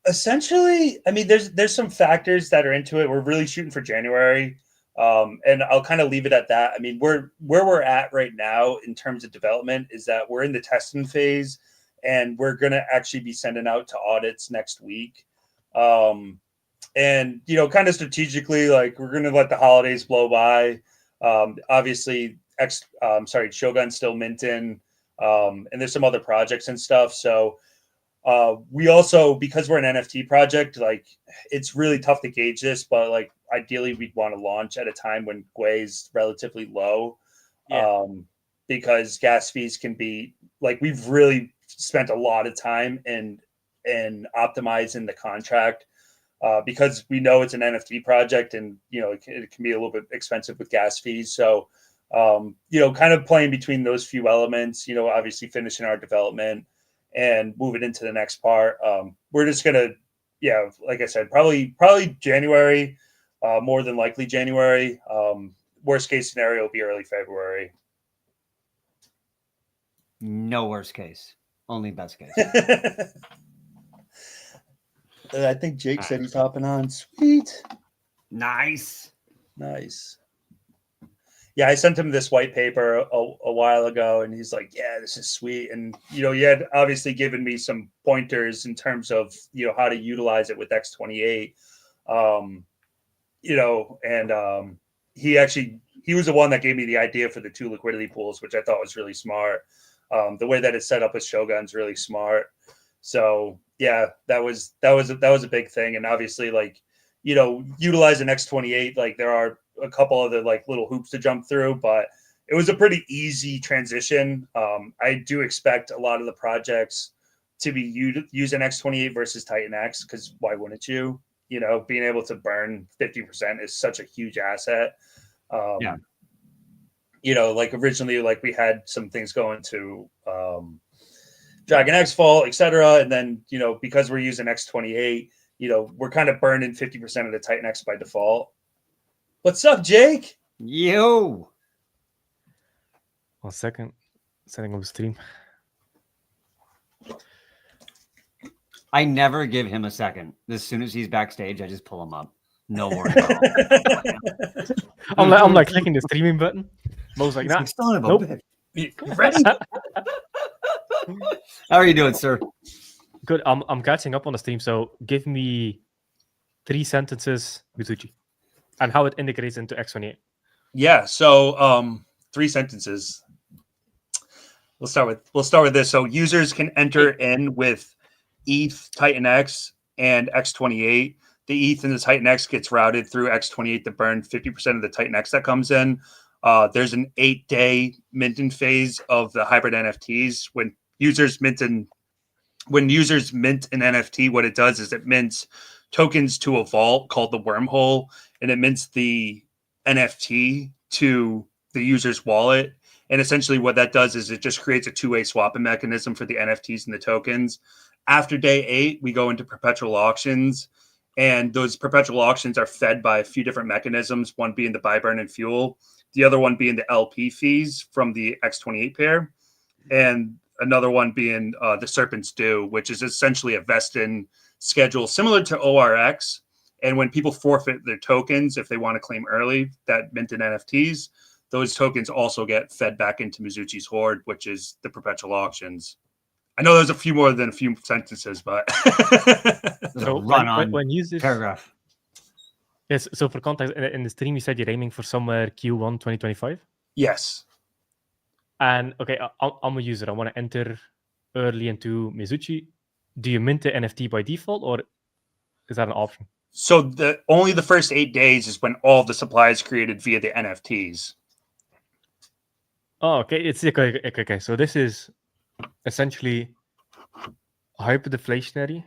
essentially, there's some factors that are into it. We're really shooting for January. And I'll kind of leave it at that. Where we're at right now in terms of development is that we're in the testing phase, and we're going to actually be sending out to audits next week. And, kind of strategically, like, we're going to let the holidays blow by. Obviously, Shogun's still minting, and there's some other projects and stuff. So we also, because we're an NFT project, like, it's really tough to gauge this, but like, ideally we'd want to launch at a time when Gwei is relatively low.
Yeah.
Because gas fees can be, like, we've really spent a lot of time in optimizing the contract, because we know it's an NFT project, and it can be a little bit expensive with gas fees. So kind of playing between those few elements, obviously finishing our development and moving into the next part. We're just gonna, like I said, probably January, more than likely January. Worst case scenario will be early February.
No worst case, only best case.
I think Jake said he's hopping on. Sweet.
Nice.
Nice. Yeah, I sent him this white paper a while ago, and he's like, "Yeah, this is sweet." And he had obviously given me some pointers in terms of how to utilize it with X28. And he was the one that gave me the idea for the 2 liquidity pools, which I thought was really smart. The way that it's set up with Shogun's really smart. So yeah, that was a big thing. And obviously, like, utilizing X28, like there are a couple other like little hoops to jump through, but it was a pretty easy transition. I do expect a lot of the projects to be using X28 versus Titan X, because why wouldn't you? Being able to burn 50% is such a huge asset.
Yeah.
Like originally, like we had some things going to Dragon X Vault, etc. And then, because we're using X28, we're kind of burning 50% of the Titan X by default. What's up, Jake?
Yo.
1 second. Setting up the stream.
I never give him a second. As soon as he's backstage, I just pull him up. No worries.
I'm like clicking the streaming button. Mo's like, nah.
Son of a
Nope.
bitch.
You ready?
How are you doing, sir?
Good. I'm catching up on the stream. So give me 3 sentences, Mizuchi, and how it integrates into X28.
Yeah. So 3 sentences. We'll start with this. So users can enter in with ETH, Titan X, and X28. The ETH and the Titan X gets routed through X28 to burn 50% of the Titan X that comes in. There's an 8-day minting phase of the hybrid NFTs. When users mint an NFT, what it does is it mints tokens to a vault called the wormhole, and it mints the NFT to the user's wallet. And essentially what that does is it just creates a 2-way swapping mechanism for the NFTs and the tokens. After day 8, we go into perpetual auctions, and those perpetual auctions are fed by a few different mechanisms, one being the buy, burn, and fuel, the other one being the LP fees from the X28 pair, and another one being the Serpent's Due, which is essentially a vesting schedule similar to ORX. And when people forfeit their tokens, if they want to claim early that minted NFTs, those tokens also get fed back into Mizuchi's Hoard, which is the perpetual auctions. I know there's a few more than a few sentences, but
So when users
paragraph.
Yes. So for context, in the stream, you said you're aiming for somewhere Q1 2025.
yes.
And okay, I'm a user. I want to enter early into Mizuchi. Do you mint the NFT by default, or is that an option?
So only the first 8 days is when all the supply is created via the NFTs.
Oh, okay. It's okay. So this is essentially hyperdeflationary,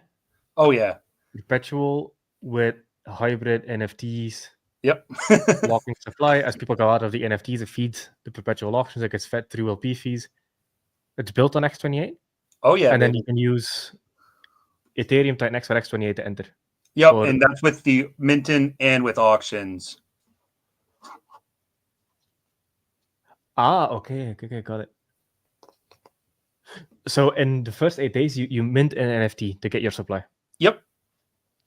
Oh yeah.
perpetual with hybrid NFTs.
Yep.
Locking supply. As people go out of the NFTs, it feeds the perpetual auctions. It gets fed through LP fees. It's built on X28.
Oh yeah.
And then you can use Ethereum Titan X for X28 to enter.
Yep.
Or-
And that's with the minting and with auctions.
Okay, got it. So in the first 8 days, you mint an NFT to get your supply.
Yep.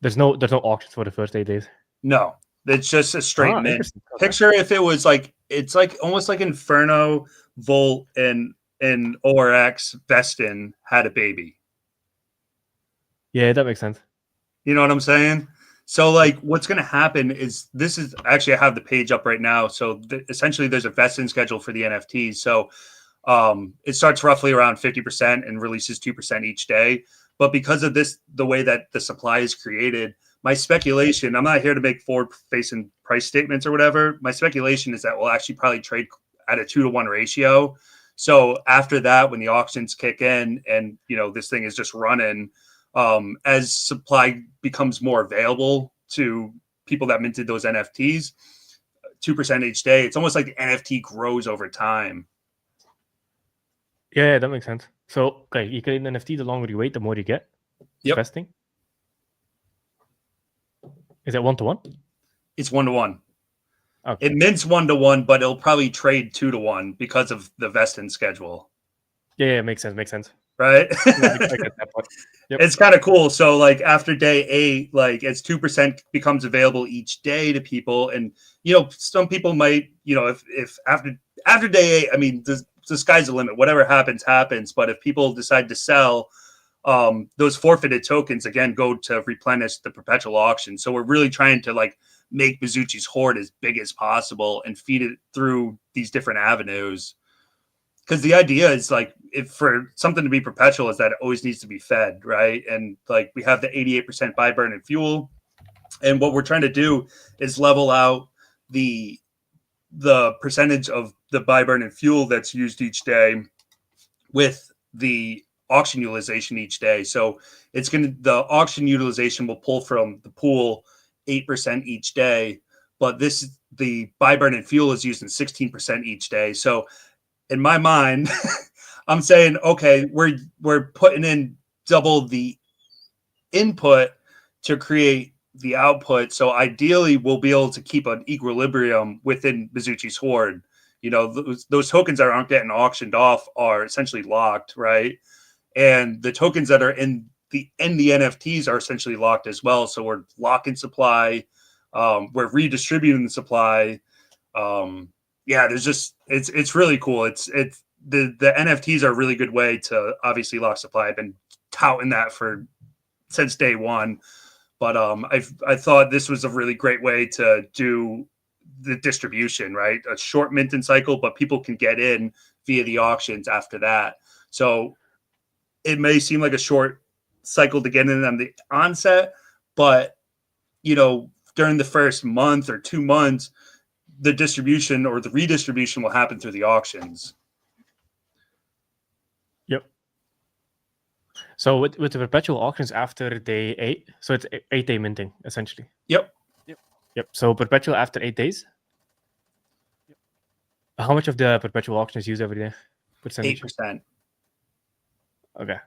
There's no auctions for the first 8 days.
No, it's just a straight mint.
Interesting. Okay.
Picture if it was like, it's like almost like Inferno, Volt, and ORX Vestin had a baby.
Yeah, that makes sense.
You know what I'm saying? So like what's going to happen is this is actually, I have the page up right now. So essentially there's a vesting schedule for the NFTs. So it starts roughly around 50% and releases 2% each day. But because of this, the way that the supply is created, my speculation, I'm not here to make forward-facing price statements or whatever. My speculation is that we'll actually probably trade at a 2-to-1 ratio. So after that, when the auctions kick in and, this thing is just running, as supply becomes more available to people that minted those NFTs, 2% each day, it's almost like the NFT grows over time.
Yeah, that makes sense. So, okay, you create an NFT, the longer you wait, the more you get.
Yep.
Vesting. Is that 1-to-1?
It's 1-to-1.
Okay.
It mints 1-to-1, but it'll probably trade 2-to-1 because of the vesting schedule.
Yeah, makes sense.
right?
Yeah, I get that part. Yep.
It's kind of cool. So like after day 8, like as 2% becomes available each day to people, and some people might, if after day 8, I mean the sky's the limit. Whatever happens, happens. But if people decide to sell, those forfeited tokens again go to replenish the perpetual auction. So we're really trying to like make Mizuchi's Hoard as big as possible and feed it through these different avenues. Because the idea is like, if for something to be perpetual, is that it always needs to be fed, right? And like we have the 88% buy, burn, and fuel, and what we're trying to do is level out the percentage of the buy, burn, and fuel that's used each day with the auction utilization each day. So the auction utilization will pull from the pool 8% each day, but the buy, burn, and fuel is used in 16% each day. So in my mind, I'm saying, okay, we're putting in double the input to create the output. So ideally, we'll be able to keep an equilibrium within Mizuchi's Hoard. Those tokens that aren't getting auctioned off are essentially locked, right? And the tokens that are in the NFTs are essentially locked as well. So we're locking supply. We're redistributing the supply. It's really cool. It's the NFTs are a really good way to obviously lock supply. I've been touting that since day one, but I thought this was a really great way to do the distribution, right? A short minting cycle, but people can get in via the auctions after that. So it may seem like a short cycle to get in on the onset, but during the first month or 2 months, the distribution or the redistribution will happen through the auctions.
Yep. So with the perpetual auctions after day 8, so it's 8-day minting essentially.
Yep.
So perpetual after 8 days.
Yep.
How much of the perpetual auction is used every day? Percentage?
8%.
Okay.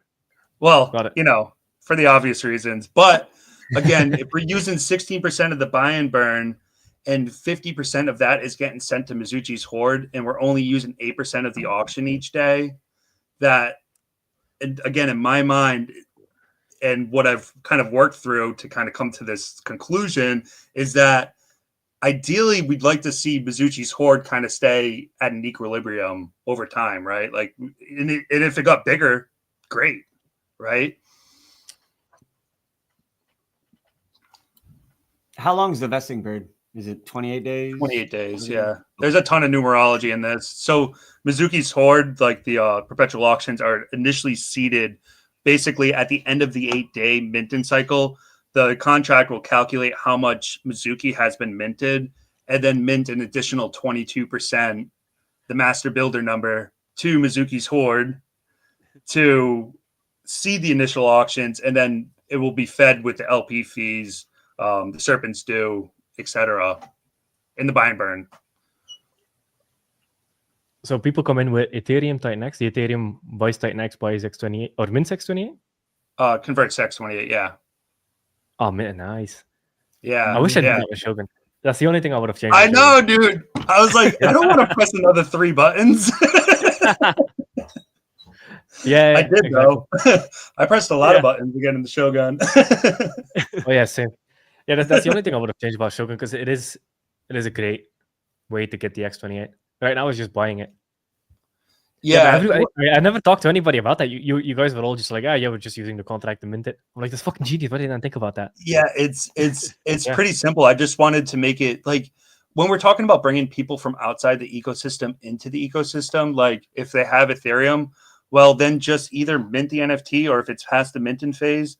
Well,
Got it.
for the obvious reasons, but again, if we're using 16% of the buy and burn, and 50% of that is getting sent to Mizuchi's Hoard, and we're only using 8% of the auction each day, that, and again, in my mind, and what I've kind of worked through to kind of come to this conclusion, is that ideally we'd like to see Mizuchi's Hoard kind of stay at an equilibrium over time, right? Like, and if it got bigger, great, right?
How long is the vesting period? Is it 28 days?
28 days, yeah. There's a ton of numerology in this. So Mizuchi's Hoard, like the perpetual auctions, are initially seeded basically at the end of the 8-day minting cycle. The contract will calculate how much Mizuchi has been minted and then mint an additional 22%, the master builder number, to Mizuchi's Hoard to seed the initial auctions, and then it will be fed with the LP fees, the Serpent's Due, etc., in the buy and burn.
So people come in with Ethereum Titan X. The Ethereum buys Titan X, buys X28 or mints X28.
Converts to X28, yeah.
Oh man, nice.
Yeah.
I wish I did
yeah.
that with Shogun. That's the only thing I would have changed.
I know, dude. I was like, I don't want to press another 3 buttons.
Yeah,
I did,
exactly.
though. I pressed a lot of buttons again in the Shogun.
Oh yeah, same. Yeah, that's the only thing I would have changed about Shogun, because it is a great way to get the X28. Right now, I was just buying it.
Yeah,
but I never talked to anybody about that. You guys were all just like, yeah, we're just using the contract to mint it. I'm like, that's fucking genius. Why didn't I think about that?
yeah, it's
Yeah.
pretty simple. I just wanted to make it like, when we're talking about bringing people from outside the ecosystem into the ecosystem, like if they have Ethereum, well, then just either mint the NFT, or if it's past the minting phase,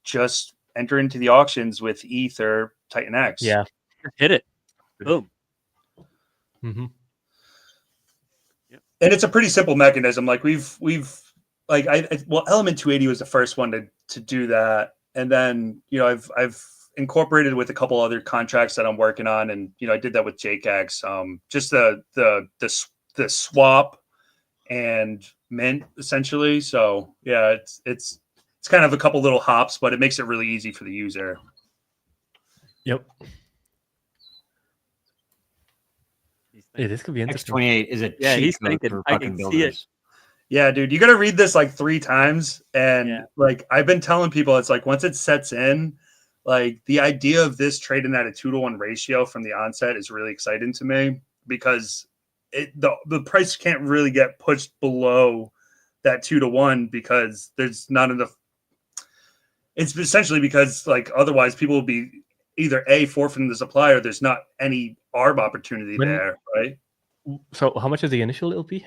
just enter into the auctions with ETH or Titan X.
Yeah.
Hit it. Boom.
Mm-hmm.
And it's a pretty simple mechanism. Like we've like Element 280 was the first one to do that, and then I've incorporated with a couple other contracts that I'm working on, and I did that with JKX. Just the swap and mint essentially. So yeah, it's kind of a couple little hops, but it makes it really easy for the user.
Yep. Yeah, this could be interesting.
X28 is a
Yeah,
cheat
he's
code
thinking.
for
I
fucking
can see it.
builders.
Yeah, dude, you got to read this like 3 times. And
Yeah.
like I've been telling people, it's like once it sets in, like the idea of this trading at a 2-to-1 ratio from the onset is really exciting to me because the price can't really get pushed below that 2-to-1 because there's not enough. It's essentially because like otherwise people will be either A, forfeiting the supply, or there's not any ARB opportunity
When-
there, right?
So how much is the initial LP?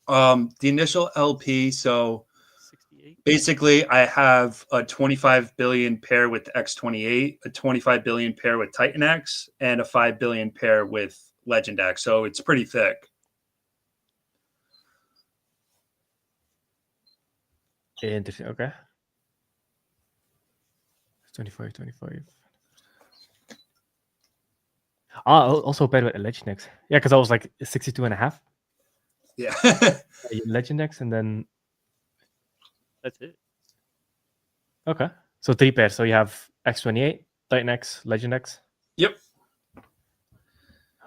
The initial LP, so
68.
basically I have a 25 billion pair with X28, a 25 billion pair with Titan X, and a 5 billion pair with Legend X. So it's pretty thick.
Interesting. Okay. 25. Also paired with a Legend X. Yeah, because I was like 62.5.
Yeah.
Legend X, and then
That's it.
okay. So 3 pairs. So you have X28, Titan X, Legend X.
Yep.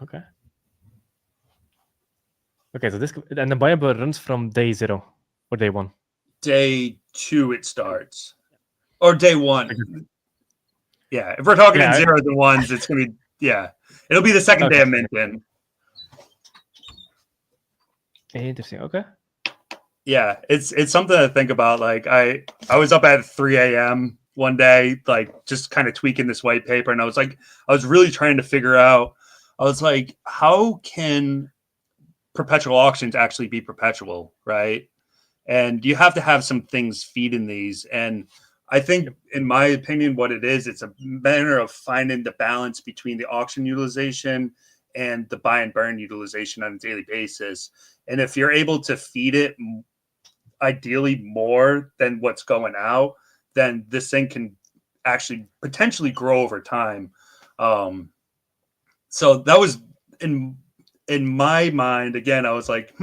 Okay. Okay, so this and the buyer runs from day 0 or day 1.
Day 2 it starts. Or day 1. Yeah. If we're talking in 0s and 1s, it's gonna be It'll be the second day of minting.
Interesting. Okay.
Yeah, it's something to think about. Like I was up at 3 a.m. one day, like just kind of tweaking this white paper, and I was really trying to figure out. I was like, how can perpetual auctions actually be perpetual, right? And you have to have some things feeding these. And I think, in my opinion, what it is, it's a matter of finding the balance between the auction utilization and the buy and burn utilization on a daily basis. And if you're able to feed it ideally more than what's going out, then this thing can actually potentially grow over time. So that was in my mind. Again, I was like,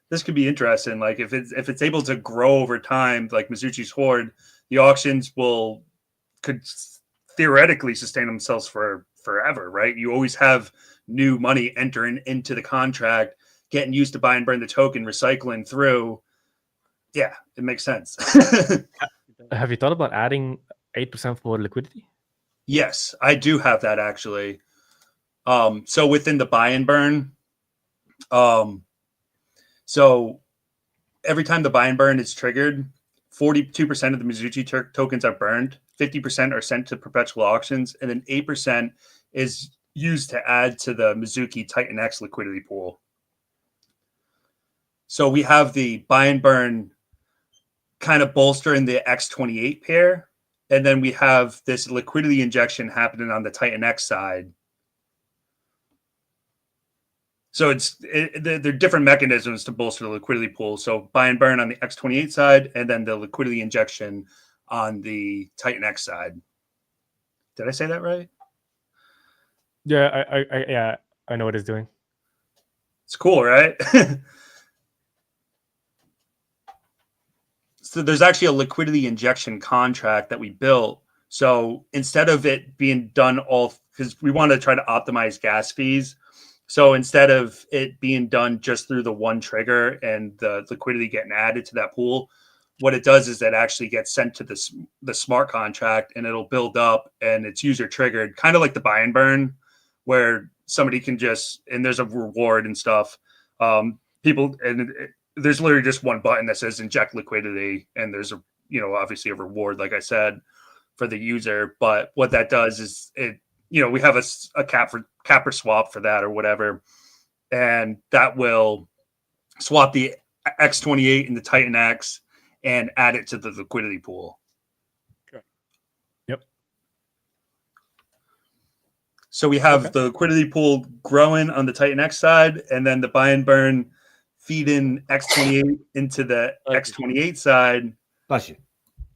this could be interesting. Like if it's able to grow over time, like Mizuchi's Horde, the auctions could theoretically sustain themselves for forever, right? You always have new money entering into the contract, getting used to buy and burn the token, recycling through. Yeah, it makes sense.
Have you thought about adding 8% for liquidity?
Yes, I do have that actually. So within the buy and burn, so every time the buy and burn is triggered, 42% of the Mizuchi tokens are burned, 50% are sent to perpetual auctions, and then 8% is used to add to the Mizuki Titan X liquidity pool. So we have the buy and burn kind of bolstering the X28 pair, and then we have this liquidity injection happening on the Titan X side. So they're different mechanisms to bolster the liquidity pool. So buy and burn on the X28 side, and then the liquidity injection on the Titan X side. Did I say that right?
Yeah, I know what it's doing.
It's cool, right? So there's actually a liquidity injection contract that we built. So instead of it being done because we want to try to optimize gas fees. So instead of it being done just through the one trigger and the liquidity getting added to that pool, what it does is it actually gets sent to the smart contract, and it'll build up, and it's user triggered, kind of like the buy and burn, where somebody can and there's a reward and stuff. There's literally just one button that says inject liquidity, and there's obviously a reward, like I said, for the user. But what that does is we have a cap or swap for that or whatever, and that will swap the X28 into Titan X and add it to the liquidity pool.
Okay.
Yep.
So we have the liquidity pool growing on the Titan X side, and then the buy and burn feeding X28 into the X28 side.
Bless you.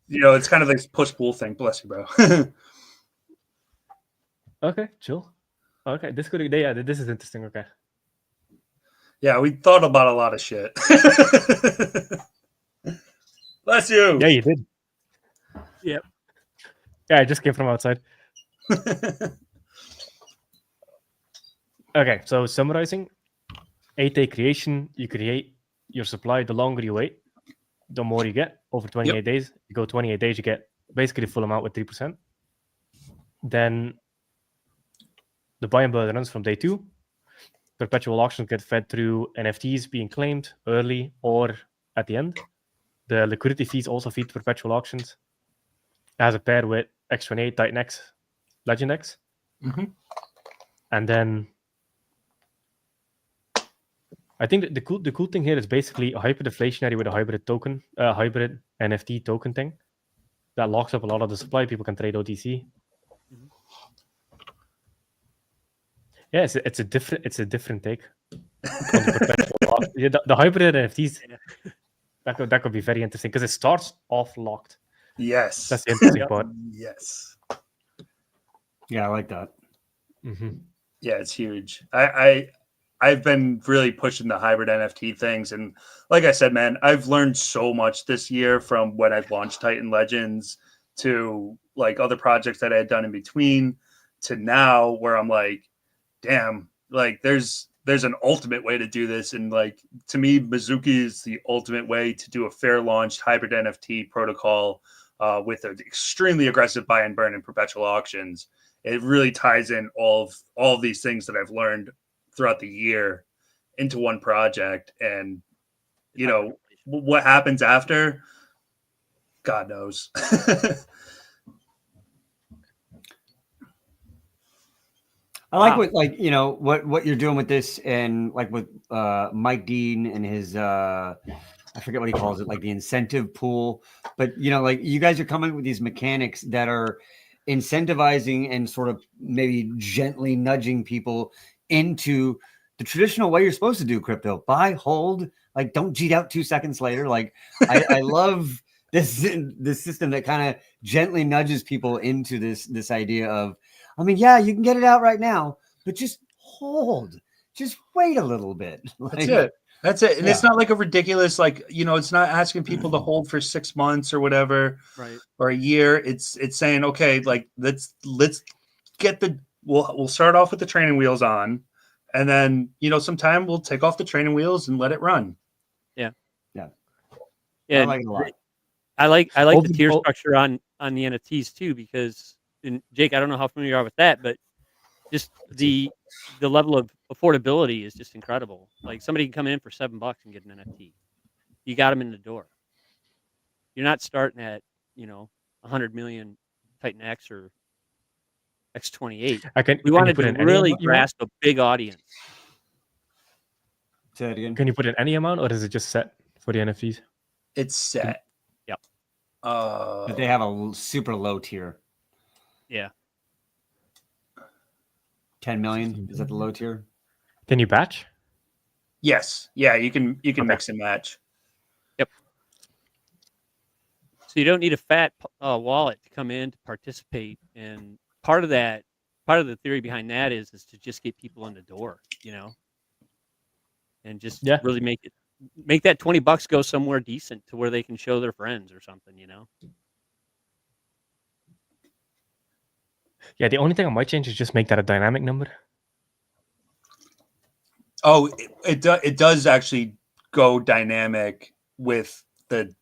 It's kind of this push-pull thing. Bless you, bro.
Okay, chill. Okay, this is interesting. Okay.
Yeah, we thought about a lot of shit. Bless you.
Yeah, you did.
Yep.
Yeah, I just came from outside. Okay, so summarizing, 8-day creation, you create your supply, the longer you wait, the more you get. Over 28 days, you go 28 days, you get basically the full amount with 3%. Then the buy and build runs from day 2. Perpetual auctions get fed through NFTs being claimed early or at the end. The liquidity fees also feed perpetual auctions. It has a pair with X28, Titan X, Legend X.
Mm-hmm.
And then I think that the cool thing here is basically a hyperdeflationary with a hybrid token, hybrid NFT token thing that locks up a lot of the supply. People can trade OTC.
Mhm.
Yeah, it's a different take on the perpetual. Yeah, the hybrid NFTs.
Yeah.
That could be very interesting because it starts off locked.
Yes.
That's the interesting part.
Yes.
Yeah, I like that.
Mm-hmm.
Yeah, it's huge. I've been really pushing the hybrid NFT things, and like I said, man, I've learned so much this year from when I launched Titan Legends to like other projects that I had done in between to now where I'm like, damn, like there's an ultimate way to do this, and like to me, Mizuki is the ultimate way to do a fair launched hybrid NFT protocol with an extremely aggressive buy and burn and perpetual auctions. It really ties in all of these things that I've learned throughout the year into one project. And, you know, what happens after, God knows.
I like what you're doing with this, and like with Mike Dean and his I forget what he calls it, like the incentive pool. But like you guys are coming with these mechanics that are incentivizing and sort of maybe gently nudging people into the traditional way you're supposed to do crypto: buy, hold, like don't cheat out 2 seconds later. Like I love this system that kind of gently nudges people into this idea of, I mean, yeah, you can get it out right now, but just hold, just wait a little bit.
That's it. That's it. And
Yeah.
it's not like a ridiculous, like, it's not asking people to hold for 6 months or whatever,
Right.
or a year. It's saying, okay, like let's get we'll start off with the training wheels on, and then sometime we'll take off the training wheels and let it run.
Yeah.
I like it a lot.
I like the tier structure on the NFTs too, because, and Jake, I don't know how familiar you are with that, but just the level of affordability is just incredible. Like somebody can come in for $7 and get an NFT. You got them in the door. You're not starting at 100 million Titan X or X28. We wanted to really grasp a big audience.
Say that again.
Can you put in any amount, or is it just set for the NFTs?
It's set.
Yep.
But they have a super low tier.
Yeah.
10 million, is that the low tier?
Can you batch?
Yes. Yeah, you can mix and match.
Yep. So you don't need a fat wallet to come in to participate, and part of the theory behind that is to just get people in the door, and just really make that $20 go somewhere decent to where they can show their friends or something,
Yeah, the only thing I might change is just make that a dynamic number.
Oh, it does actually go dynamic with the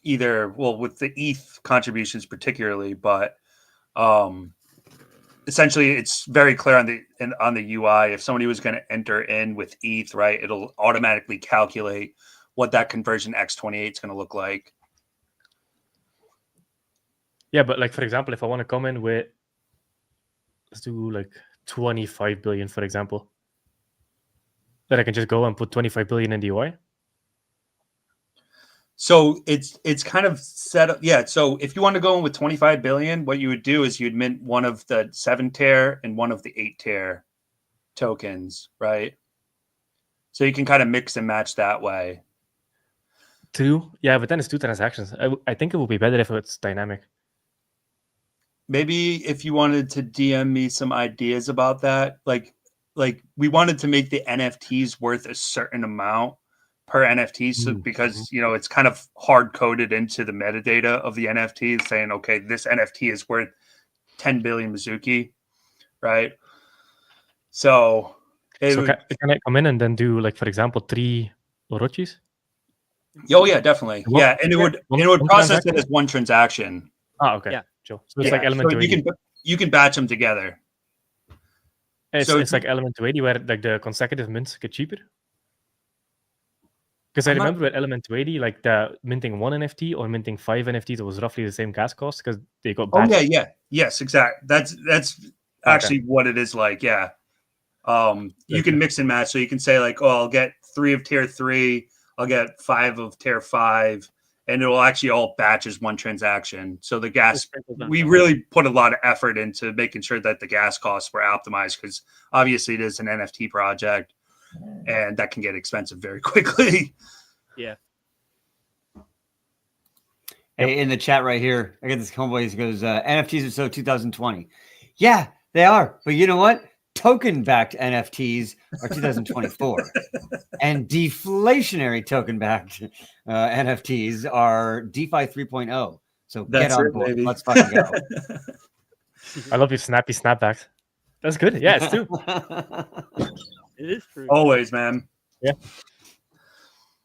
with the ETH contributions particularly, but essentially it's very clear on the UI. If somebody was going to enter in with ETH, right, it'll automatically calculate what that conversion X28 is going to look like.
Yeah, but like for example, if I want to come in with, let's do like 25 billion, for example, then I can just go and put 25 billion in the UI.
So it's kind of set up. Yeah. So if you want to go in with 25 billion, what you would do is you'd mint one of the 7 tier and one of the 8 tier tokens, right? So you can kind of mix and match that way.
True. Yeah, but then it's 2 transactions. I think it would be better if it's dynamic.
Maybe if you wanted to DM me some ideas about that, like we wanted to make the NFTs worth a certain amount per NFT, so because it's kind of hard coded into the metadata of the NFT, saying, okay, this NFT is worth 10 billion Mizuki, right? So
can I come in and then do, like, for example, 3 Orochis?
Oh yeah, definitely.
One-
Yeah, and it would
one
process it
transaction?
as one transaction.
Okay.
Yeah.
Sure. So it's
Yeah,
like element
so
280.
you can batch them together.
It's like element 280 where like the consecutive mints get cheaper. Because I
I'm not-
remember with element 280, like the minting 1 NFT or minting 5 NFTs, it was roughly the same gas cost because they got
Oh
batched.
yeah, yes, exactly. That's actually what it is like. Yeah, you can mix and match. So you can say like, oh, I'll get 3 of tier 3, I'll get 5 of tier 5, and it will actually all batch as one transaction. So the gas, we really put a lot of effort into making sure that the gas costs were optimized because obviously it is an NFT project, and that can get expensive very quickly.
Yeah.
Hey, in the chat right here, I got this homeboy who goes, NFTs are so 2020. Yeah, they are. But you know what? Token-backed NFTs are 2024. And deflationary token-backed NFTs are DeFi 3.0. So get on board.
Baby.
Let's fucking go.
I love your snappy snapbacks. That's good. Yeah, it's true.
It is true.
Always, man.
Yeah.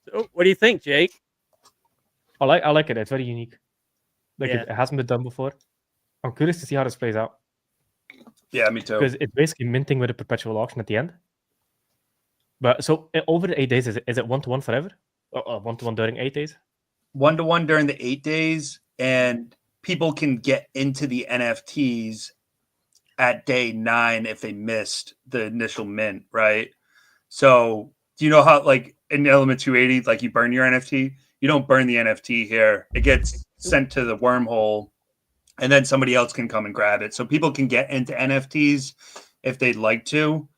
So, what do you think, Jake?
I like it. It's very unique. Like
Yeah.
it hasn't been done before. I'm curious to see how this plays out.
Yeah, me too.
Because it's basically minting with a perpetual auction at the end. But so over the 8 days, is it 1-to-1 forever? Or 1-to-1 during 8 days?
1-to-1 during the 8 days, and people can get into the NFTs at day 9 if they missed the initial mint, right? So do you know how, like in Element 280, like you burn your NFT? You don't burn the NFT here. It gets sent to the wormhole, and then somebody else can come and grab it. So people can get into NFTs if they'd like to.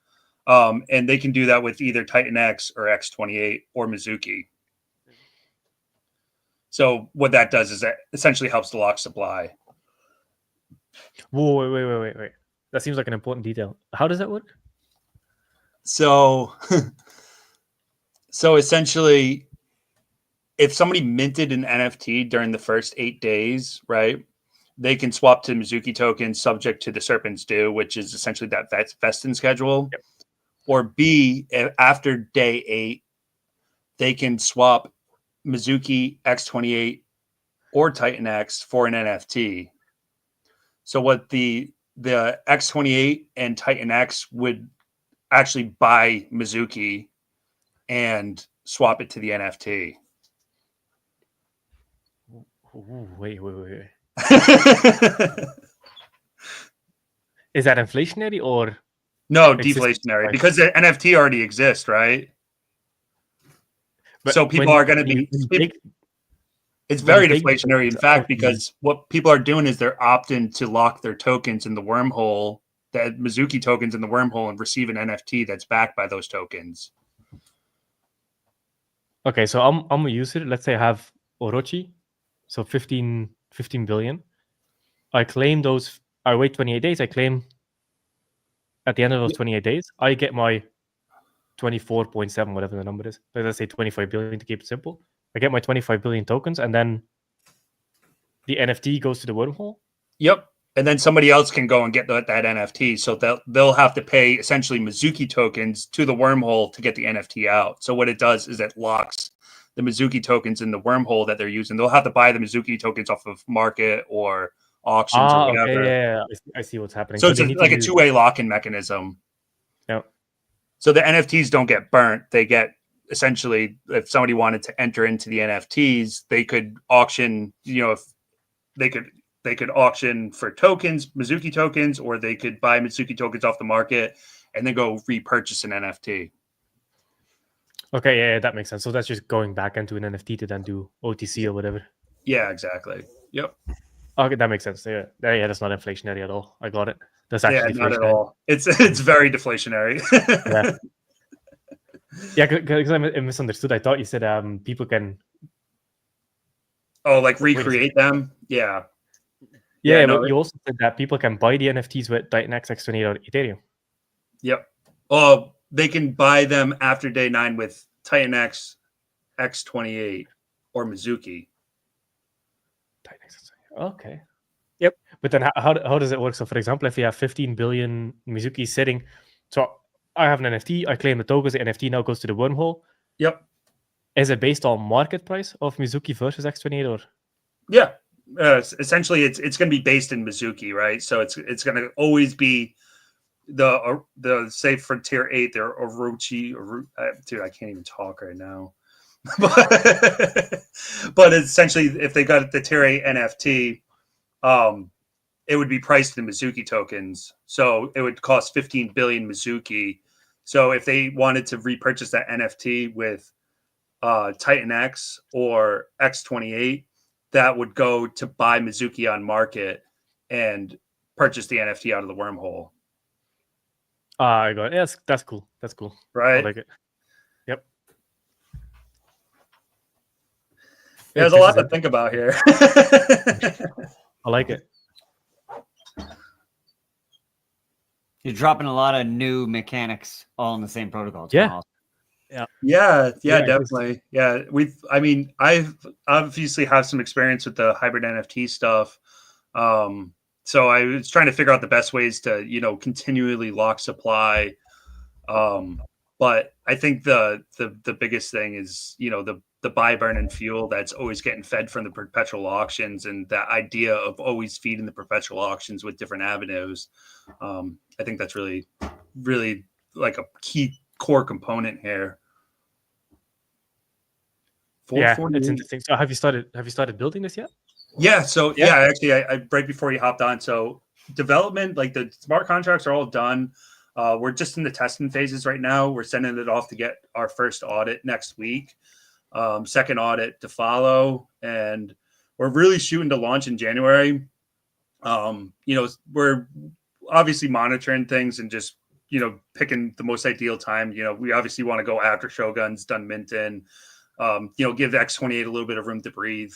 And they can do that with either Titan X or X28 or Mizuki. So what that does is that essentially helps the lock supply.
Whoa, wait. That seems like an important detail. How does that work?
So, essentially, if somebody minted an NFT during the first 8 days, right, they can swap to Mizuki tokens subject to the Serpent's Due, which is essentially that vesting schedule.
Yep.
Or B, after day 8, they can swap Mizuki, X28, or Titan X for an NFT. So what the X28 and Titan X would actually buy Mizuki and swap it to the NFT.
Ooh, wait. Is that inflationary or
No,
existing
deflationary,
price?
because the NFT already exists, right?
But
So people
when-
are going to
when
be.
you take-
It's very
when you take
deflationary, in
tokens
fact,
out the-
because what people are doing is they're opting to lock their tokens in the wormhole, that Mizuki tokens in the wormhole, and receive an NFT that's backed by those tokens.
Okay, so I'm a user. Let's say I have Orochi, so 15 billion. I claim those. I wait 28 days. I claim at the end of those 28 days, I get my 24.7, whatever the number is. Let's say 25 billion to keep it simple. I get my 25 billion tokens, and then the NFT goes to the wormhole.
Yep. And then somebody else can go and get that NFT. So they'll have to pay essentially Mizuki tokens to the wormhole to get the NFT out. So what it does is it locks the Mizuki tokens in the wormhole that they're using. They'll have to buy the Mizuki tokens off of market or auctions or whatever.
Okay, yeah. I see what's happening.
So it's
they need
like
to
a two-way lock-in mechanism.
Yeah.
So the NFTs don't get burnt. They get essentially, if somebody wanted to enter into the NFTs, they could auction, if they could auction for tokens, Mizuki tokens, or they could buy Mizuki tokens off the market and then go repurchase an NFT.
Okay, yeah, that makes sense. So that's just going back into an NFT to then do OTC or whatever.
Yeah, exactly. Yep.
Okay, that makes sense. Yeah, that's not inflationary at all. I got it. That's actually
not at all. It's very deflationary.
Yeah, because I misunderstood. I thought you said people can.
Oh, like recreate them? Yeah.
Yeah,
no,
but you also said that people can buy the NFTs with Titan X, X28, or Ethereum.
Yep. Oh, they can buy them after day 9 with Titan X, X28, or Mizuki.
Titan X, okay.
Yep.
But then how does it work? So, for example, if you have 15 billion Mizuki sitting, so I have an NFT, I claim the tokens, the NFT now goes to the wormhole.
Yep.
Is it based on market price of Mizuki versus X28 or?
Yeah, essentially, it's going to be based in Mizuki, right? So it's going to always be the say for tier 8, they're Orochi. Dude, I can't even talk right now. but essentially, if they got the tier 8 NFT, it would be priced in Mizuki tokens. So it would cost 15 billion Mizuki. So if they wanted to repurchase that NFT with Titan X or X28, that would go to buy Mizuki on market and purchase the NFT out of the wormhole.
I got it. Yeah, that's cool. That's cool.
Right?
I like it. Yep.
Yeah, there's a lot to think about here.
I like it.
You're dropping a lot of new mechanics all in the same protocol. It's
Yeah.
awesome.
Yeah,
Yeah,
definitely. Yeah, I've obviously have some experience with the hybrid NFT stuff. So I was trying to figure out the best ways to, continually lock supply. But I think the biggest thing is, the buy, burn, and fuel that's always getting fed from the perpetual auctions, and that idea of always feeding the perpetual auctions with different avenues. I think that's really, really like a key core component here.
Yeah, it's interesting. So have you started building this yet?
Yeah. So actually, I right before you hopped on. So development, like the smart contracts are all done. We're just in the testing phases right now. We're sending it off to get our first audit next week. Second audit to follow, and we're really shooting to launch in January. We're obviously monitoring things and just picking the most ideal time. We obviously want to go after Shogun's done minting. Give X28 a little bit of room to breathe.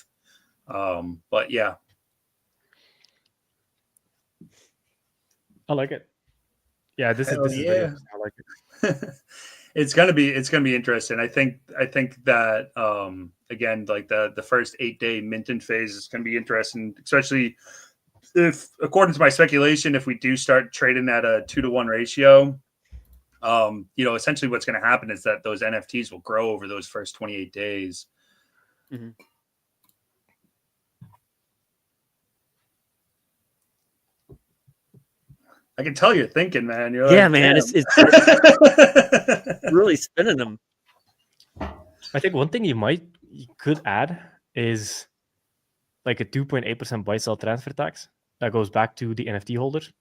But yeah,
I like it. Yeah, this is very interesting. I like it.
It's gonna be interesting. I think that again, like the first 8-day minting phase is gonna be interesting, especially if, according to my speculation, if we do start trading at a 2-to-1 ratio. Essentially what's going to happen is that those NFTs will grow over those first 28 days.
Mm-hmm.
I can tell you're thinking, man. You're
yeah,
like,
man, it's really spinning them.
I think one thing you could add is like a 2.8% buy sell transfer tax that goes back to the NFT holders,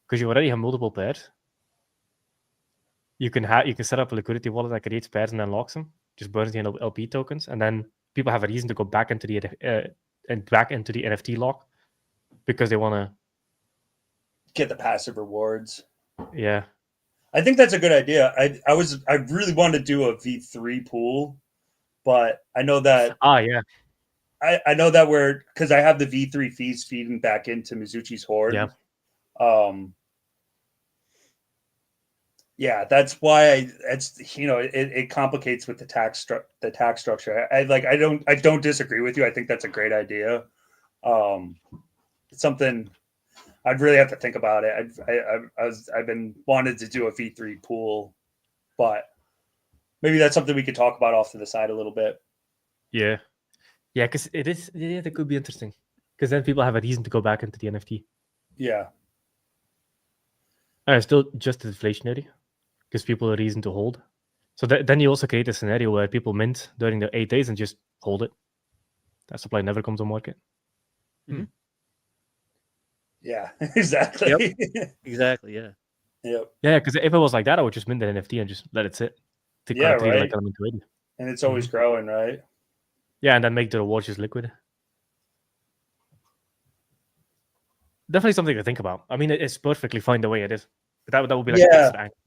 because you already have multiple pairs. You can set up a liquidity wallet that creates pairs and then locks them, just burns the LP tokens, and then people have a reason to go back into the NFT lock because they want to
get the passive rewards.
Yeah,
I think that's a good idea. I really wanted to do a V3 pool, but I know that
yeah.
I know that because I have the V3 fees feeding back into Mizuchi's Horde.
Yeah.
Yeah, that's why it complicates with the tax structure. I don't disagree with you. I think that's a great idea. It's something I'd really have to think about it. I've been wanted to do a V3 pool, but maybe that's something we could talk about off to the side a little bit.
Yeah, because that could be interesting, because then people have a reason to go back into the NFT.
Yeah.
Still just inflationary, because people have a reason to hold. So then you also create a scenario where people mint during the 8 days and just hold it. That supply never comes on market.
Mm-hmm.
Yeah, exactly.
Yep. Exactly, yeah.
Yep.
Yeah, because if it was like that, I would just mint the NFT and just let it sit.
Yeah, right.
Like element 280.
And it's always growing, right?
Yeah, and then make the rewards just liquid. Definitely something to think about. I mean, it's perfectly fine the way it is. But that would be like an extra angle.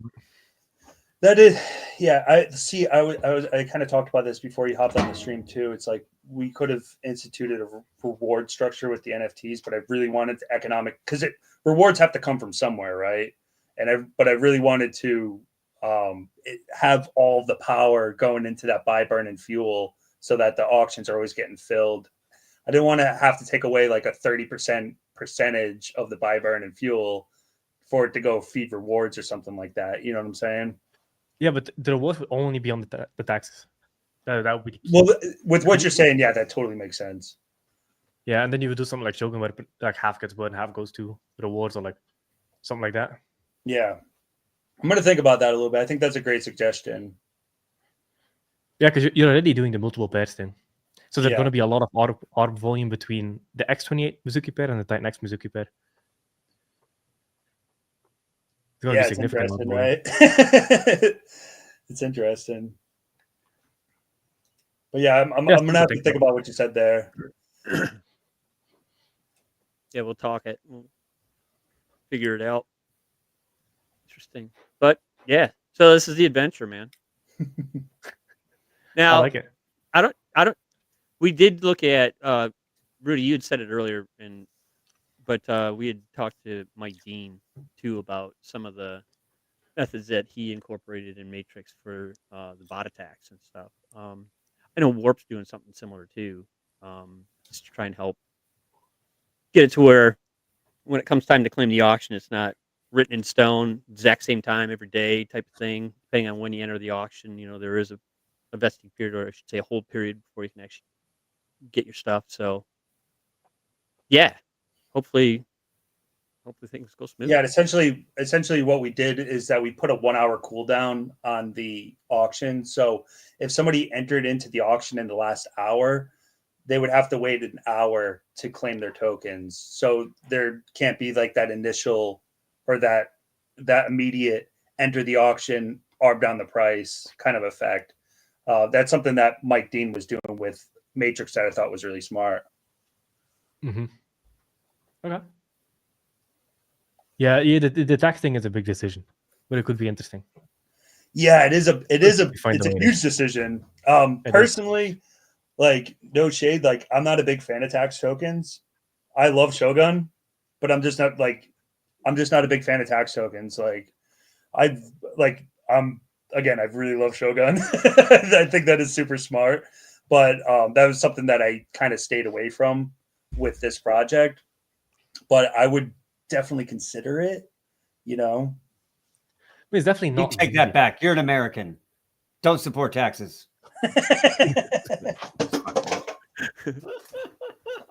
That is, yeah. I kind of talked about this before you hopped on the stream too. It's like we could have instituted a reward structure with the NFTs, but I really wanted the economic, because rewards have to come from somewhere, right? But I really wanted to have all the power going into that buy, burn, and fuel, so that the auctions are always getting filled. I didn't want to have to take away like a 30% percentage of the buy, burn, and fuel for it to go feed rewards or something like that. You know what I'm saying?
Yeah, but the rewards would only be on the taxes. That would be the key.
Well, with what you're saying, yeah, that totally makes sense.
Yeah, and then you would do something like Shogun where like half gets bought and half goes to rewards or like something like that.
Yeah. I'm going to think about that a little bit. I think that's a great suggestion.
Yeah, because you're already doing the multiple pairs thing. So there's
Yeah.
going to be a lot of ARB volume between the X28 Mizuki pair and the Titan X Mizuki pair. It's going to
Yeah,
be
it's
significant.
interesting, right? It's interesting. But yeah, I'm going to have to think about what you said there.
Yeah, we'll talk it. We'll figure it out. Interesting. But yeah, so this is the adventure, man. Now,
I like it.
I don't. We did look at Rudy. You had said it earlier, but we had talked to Mike Dean too about some of the methods that he incorporated in Matrix for the bot attacks and stuff. I know Warp's doing something similar too, just to try and help get it to where when it comes time to claim the auction, it's not written in stone, exact same time every day type of thing. Depending on when you enter the auction, there is a vesting period, or I should say a hold period, before you can actually get your stuff. So yeah, hopefully things go smoothly.
Yeah, and essentially what we did is that we put a 1 hour cooldown on the auction. So if somebody entered into the auction in the last hour, they would have to wait an hour to claim their tokens. So there can't be like that initial or that immediate enter the auction, arb down the price kind of effect. That's something that Mike Dean was doing with Matrix that I thought was really smart.
Mm-hmm. Okay. Yeah, the tax thing is a big decision, but it could be interesting.
Yeah, it's a huge decision. Personally, like no shade, like I'm not a big fan of tax tokens. I love Shogun, but I'm just not a big fan of tax tokens. I really love Shogun. I think that is super smart, but that was something that I kind of stayed away from with this project. But I would definitely consider it.
It's definitely not.
You take that back. You're an American. Don't support taxes.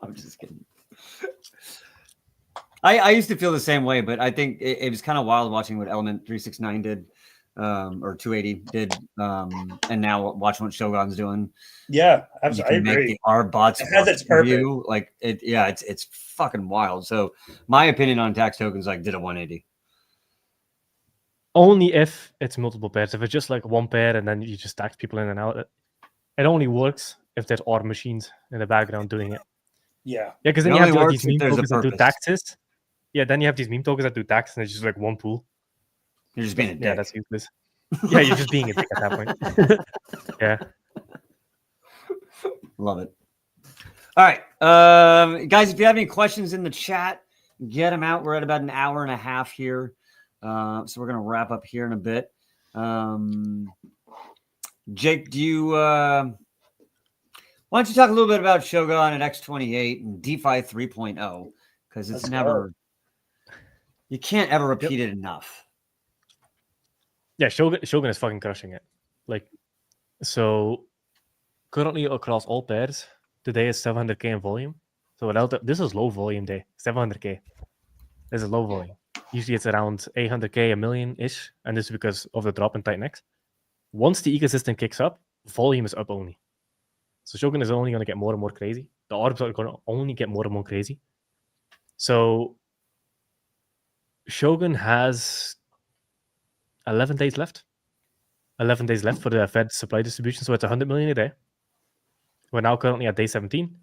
I'm just kidding. I used to feel the same way, but I think it was kind of wild watching what Element 369 did, or 280 did, and now watching what Shogun's doing.
Yeah, absolutely.
You can make the R bots
it has its purpose.
like it. Yeah, it's fucking wild. So my opinion on tax tokens did a 180.
Only if it's multiple pairs. If it's just like one pair and then you just tax people in and out, it only works if there's ARB machines in the background doing it.
Yeah.
Yeah, because then you have these meme tokens that do taxes. Yeah, then you have these meme tokens that do tax, and it's just like one pool.
You're just being a dick.
Yeah, that's useless. Yeah, you're just being a dick at that point. Yeah.
Love it. All right. Guys, if you have any questions in the chat, get them out. We're at about an hour and a half here. So we're going to wrap up here in a bit. Jake, do you why don't you talk a little bit about Shogun at X28 and DeFi 3.0? Because it's you can't ever repeat it enough.
Yeah, Shogun is fucking crushing it. So currently across all pairs, today is 700k in volume. So this is low volume day, 700k. This is low volume. Usually it's around 800k, a million-ish, and this is because of the drop in Titan X. Once the ecosystem kicks up, volume is up only. So Shogun is only going to get more and more crazy. The orbs are going to only get more and more crazy. So Shogun has 11 days left. 11 days left for the Fed supply distribution, so it's 100 million a day. We're now currently at day 17.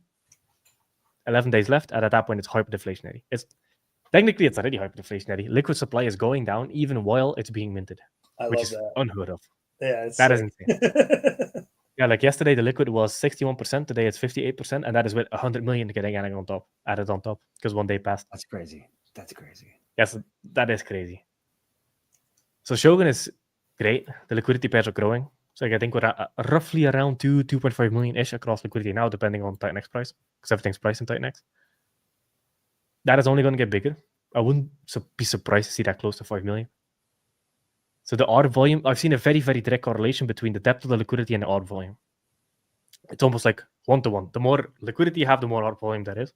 11 days left, and at that point, it's hyperdeflationary. Technically, it's already hyperdeflationary. Liquid supply is going down even while it's being minted, which is unheard of.
Yeah,
that is insane. Yeah, like yesterday, the liquid was 61%. Today, it's 58%, and that is with 100 million getting added on top because one day passed.
That's crazy. That's crazy.
Yes, that is crazy. So Shogun is great. The liquidity pairs are growing. So I think we're at roughly around 2.5 million-ish across liquidity now, depending on Titan X price, because everything's priced in Titan X. That is only going to get bigger. I wouldn't be surprised to see that close to 5 million. So the ARB volume, I've seen a very, very direct correlation between the depth of the liquidity and the ARB volume. it's almost like 1-to-1. The more liquidity you have, the more ARB volume there is,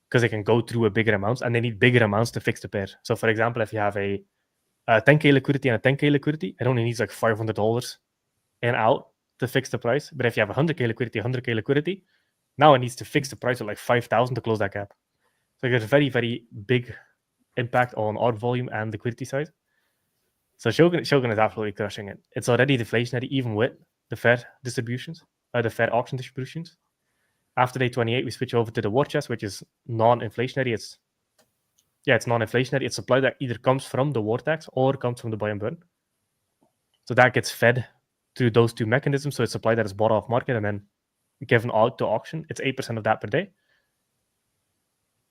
because they can go through a bigger amounts, and they need bigger amounts to fix the pair. So, for example, if you have a 10K liquidity and a 10K liquidity, it only needs like $500 in out to fix the price. But if you have 100K liquidity, 100K liquidity, now it needs to fix the price at like 5,000 to close that gap. So there's a very, very big impact on ARB volume and liquidity size. So Shogun is absolutely crushing it. It's already deflationary even with the fair distributions, the fair auction distributions. After day 28, we switch over to the war chest, which is non-inflationary. It's non-inflationary. It's supply that either comes from the war tax or comes from the buy and burn. So that gets fed through those two mechanisms. So it's supply that is bought off market and then given out to auction. It's 8% of that per day.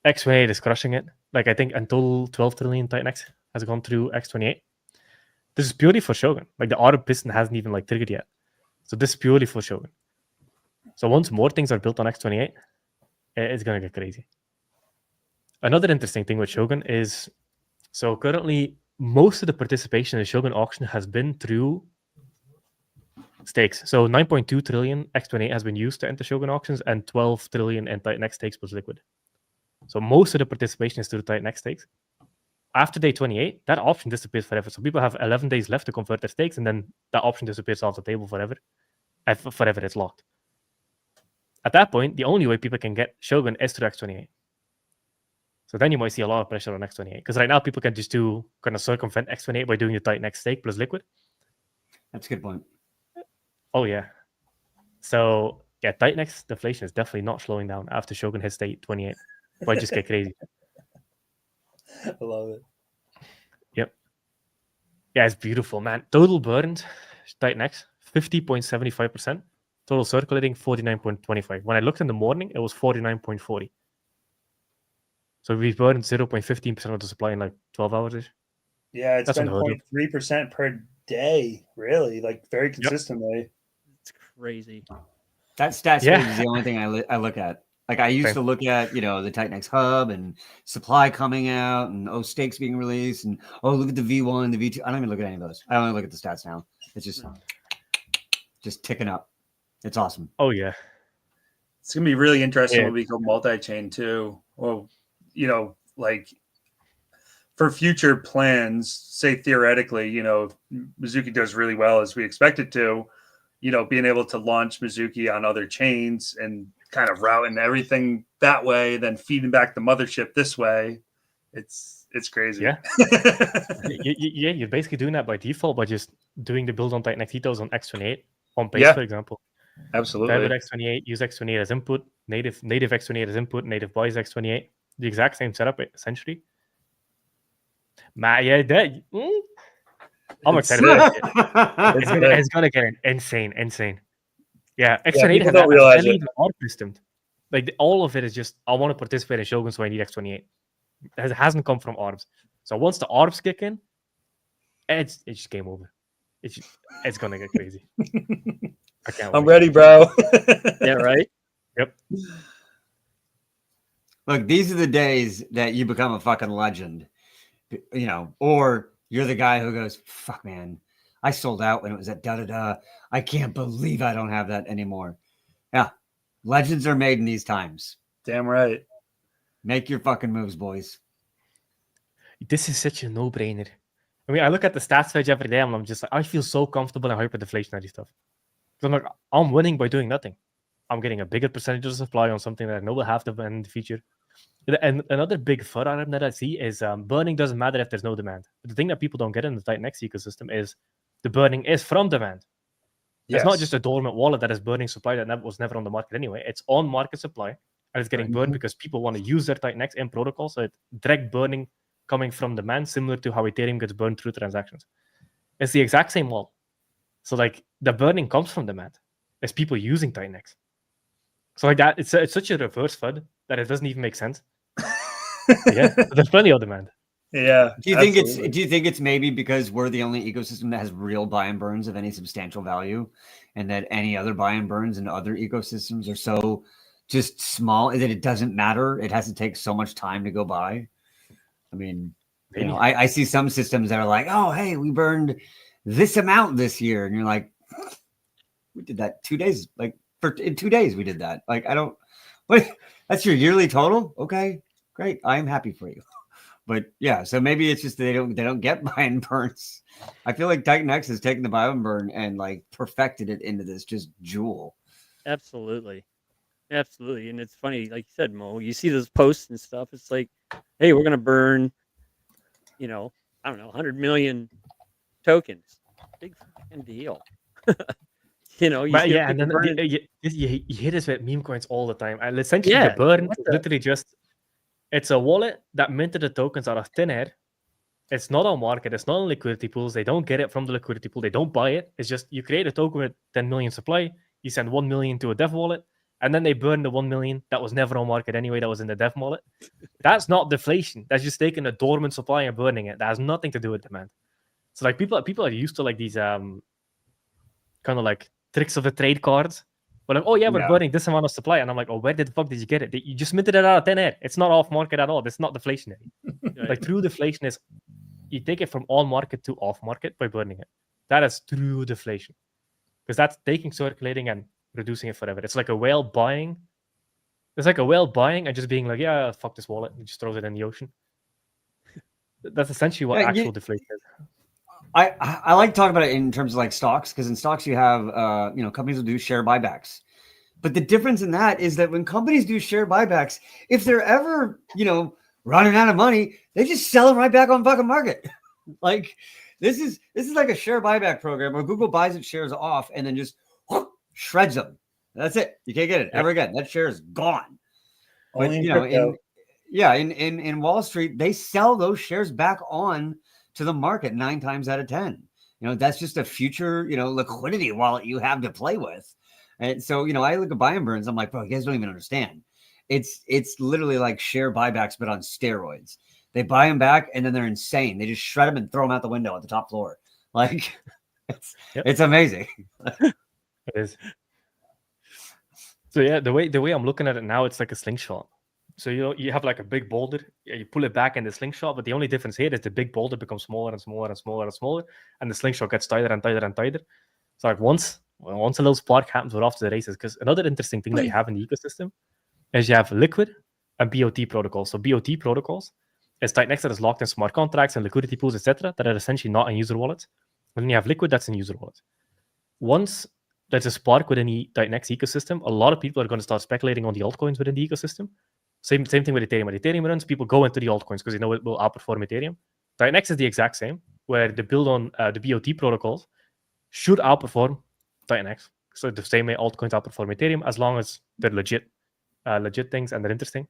X28 is crushing it. Like, I think until 12 trillion Titan X has gone through X28. This is purely for Shogun. Like, the ARB piston hasn't even like triggered yet. So this is purely for Shogun. So once more things are built on X28, it's going to get crazy. Another interesting thing with Shogun is, so currently most of the participation in the Shogun auction has been through stakes. So 9.2 trillion X28 has been used to enter Shogun auctions, and 12 trillion in Titan X stakes was liquid. So most of the participation is through Titan X stakes. After day 28, that option disappears forever. So people have 11 days left to convert their stakes, and then that option disappears off the table forever. And forever, it's locked. At that point, the only way people can get Shogun is through X28. So then you might see a lot of pressure on X28. Because right now, people can just kind of circumvent X28 by doing the Titan X stake plus liquid.
That's a good point.
Oh, yeah. So, yeah, Titan X deflation is definitely not slowing down after Shogun hits day 28. Might just get crazy.
I love it.
Yep. Yeah, it's beautiful, man. Total burned, Titan X, 50.75%. Total circulating, 49.25. When I looked in the morning, it was 49.40. So we burned 0.15% of the supply in like 12 hours-ish.
Yeah, it's
That's
been
unheard of.
0.3% per day, really, like very consistently.
It's crazy.
That stat
Yeah.
page is the only thing I look at. Like, I used
Same.
to look at, the Titan X hub and supply coming out and stakes being released and look at the V1, the V2. I don't even look at any of those. I only look at the stats now. It's just ticking up. It's awesome.
Oh, yeah.
It's gonna be really interesting
Yeah.
when we go multi-chain too. Well, like for future plans, say theoretically, if Mizuki does really well as we expect it to, being able to launch Mizuki on other chains and kind of routing everything that way, then feeding back the mothership this way, it's crazy.
Yeah. Yeah, you're basically doing that by default by just doing the build on Titan X Ethos on X28 on base,
Yeah.
for example.
Absolutely.
Private X28, use X28 as input, native X28 as input, native buys X28. The exact same setup, essentially. Yeah, I'm excited about it. It's gonna get insane. Yeah, X28
people
has
don't realize
barely
it.
even ARB systemed. Like, all of it is just, I want to participate in Shogun, so I need X28. It hasn't come from ARBs. So once the ARBs kick in, it's just game over. It's gonna get crazy. I can't
I'm
wait.
ready, bro.
Yeah, right?
Yep.
Look, these are the days that you become a fucking legend, or you're the guy who goes, fuck, man, I sold out when it was at da-da-da. I can't believe I don't have that anymore. Yeah, legends are made in these times.
Damn right.
Make your fucking moves, boys. This is such a no-brainer. I mean, I look at the stats page every day and I'm just like, I feel so comfortable in hyperdeflationary stuff. I'm like, I'm winning by doing nothing. I'm getting a bigger percentage of supply on something that I know will have to win in the future. And another big fur-arm that I see is burning doesn't matter if there's no demand. But the thing that people don't get in the Titan X ecosystem is the burning is from demand. It's not just a dormant wallet that is burning supply that was never on the market anyway. It's on market supply, and it's getting burned because people want to use their Titan X in protocol. So it's direct burning coming from demand, similar to how Ethereum gets burned through transactions. It's the exact same wallet. So like the burning comes from demand. It's people using Titan X. So like that, it's such a reverse FUD that it doesn't even make sense. Yeah, but there's plenty of demand.
Yeah.
Do you think it's maybe because we're the only ecosystem that has real buy and burns of any substantial value, and that any other buy and burns in other ecosystems are so just small that it doesn't matter? It has to take so much time to go by. I mean, I see some systems that are like, oh, hey, we burned this amount this year, and you're like, we did that 2 days, like in 2 days we did that. Like I don't. What? That's your yearly total? Okay, great. I am happy for you. But yeah, so maybe it's just they don't get buy and burns. I feel like Titan X has taken the buy and burn and like perfected it into this just jewel.
Absolutely. Absolutely. And it's funny, like you said, Mo, you see those posts and stuff. It's like, hey, we're going to burn, I don't know, 100 million tokens. Big fucking deal. You
But
see
yeah, and
people
then
burning.
you hear this with meme coins all the time. And essentially,
Yeah,
the burn
what
is
the-
literally just it's a wallet that minted the tokens out of thin air. It's not on market. It's not on liquidity pools. They don't get it from the liquidity pool. They don't buy it. It's just you create a token with 10 million supply. You send 1 million to a dev wallet, and then they burn the 1 million that was never on market anyway. That was in the dev wallet. That's not deflation. That's just taking a dormant supply and burning it. That has nothing to do with demand. So like people are used to like these kind of like tricks of the trade cards. But like, oh yeah, we're burning this amount of supply, and I'm like, oh, where the fuck did you get it? You just minted it out of thin air. It's not off market at all. It's not deflationary.
Right.
Like true deflation is you take it from on market to off market by burning it. That is true deflation, because that's taking circulating and reducing it forever. It's like a whale buying. It's like a whale buying and just being like, yeah, fuck this wallet, and just throws it in the ocean. That's essentially what actual deflation is.
I like talking about it in terms of like stocks, because in stocks you have companies will do share buybacks. But the difference in that is that when companies do share buybacks, if they're ever, running out of money, they just sell them right back on fucking market. Like this is like a share buyback program where Google buys its shares off and then just shreds them. That's it. You can't get it ever again. That share is gone. But in Wall Street, they sell those shares back on to the market 9 times out of 10. That's just a future, liquidity wallet you have to play with. And so, I look at buy and burns. I'm like, bro, you guys don't even understand. It's literally like share buybacks, but on steroids. They buy them back and then they're insane. They just shred them and throw them out the window at the top floor. Like it's amazing.
It is. So yeah, the way I'm looking at it now, it's like a slingshot. So you have like a big boulder, you pull it back in the slingshot, but the only difference here is the big boulder becomes smaller and smaller and smaller and smaller, and the slingshot gets tighter and tighter and tighter. So like once a little spark happens, we're off to the races. Because another interesting thing that you have in the ecosystem is you have liquid and BOT protocols. So BOT protocols is Titan that is locked in smart contracts and liquidity pools, etc., that are essentially not in user wallets. And then you have liquid that's in user wallets. Once there's a spark within the Titan ecosystem, a lot of people are going to start speculating on the altcoins within the ecosystem. Same thing with Ethereum. When Ethereum runs, people go into the altcoins because they know it will outperform Ethereum. Titan X is the exact same, where the build on the BOT protocols should outperform Titan X. So the same way altcoins outperform Ethereum, as long as they're legit things and they're interesting.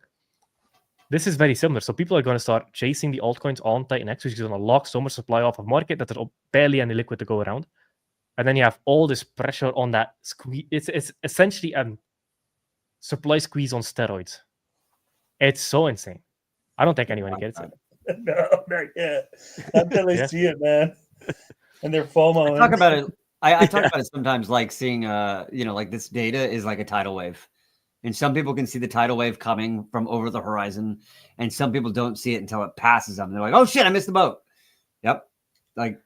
This is very similar. So people are going to start chasing the altcoins on Titan X, which is going to lock so much supply off of market that there's barely any liquid to go around. And then you have all this pressure on that squeeze. It's essentially a supply squeeze on steroids. It's so insane. I don't think anyone gets it.
No, not yet. Until they see it, man. And they're FOMO.
I talk about it. I talk about it sometimes, like seeing, like this data is like a tidal wave. And some people can see the tidal wave coming from over the horizon, and some people don't see it until it passes them. They're like, oh shit, I missed the boat. Yep. Like,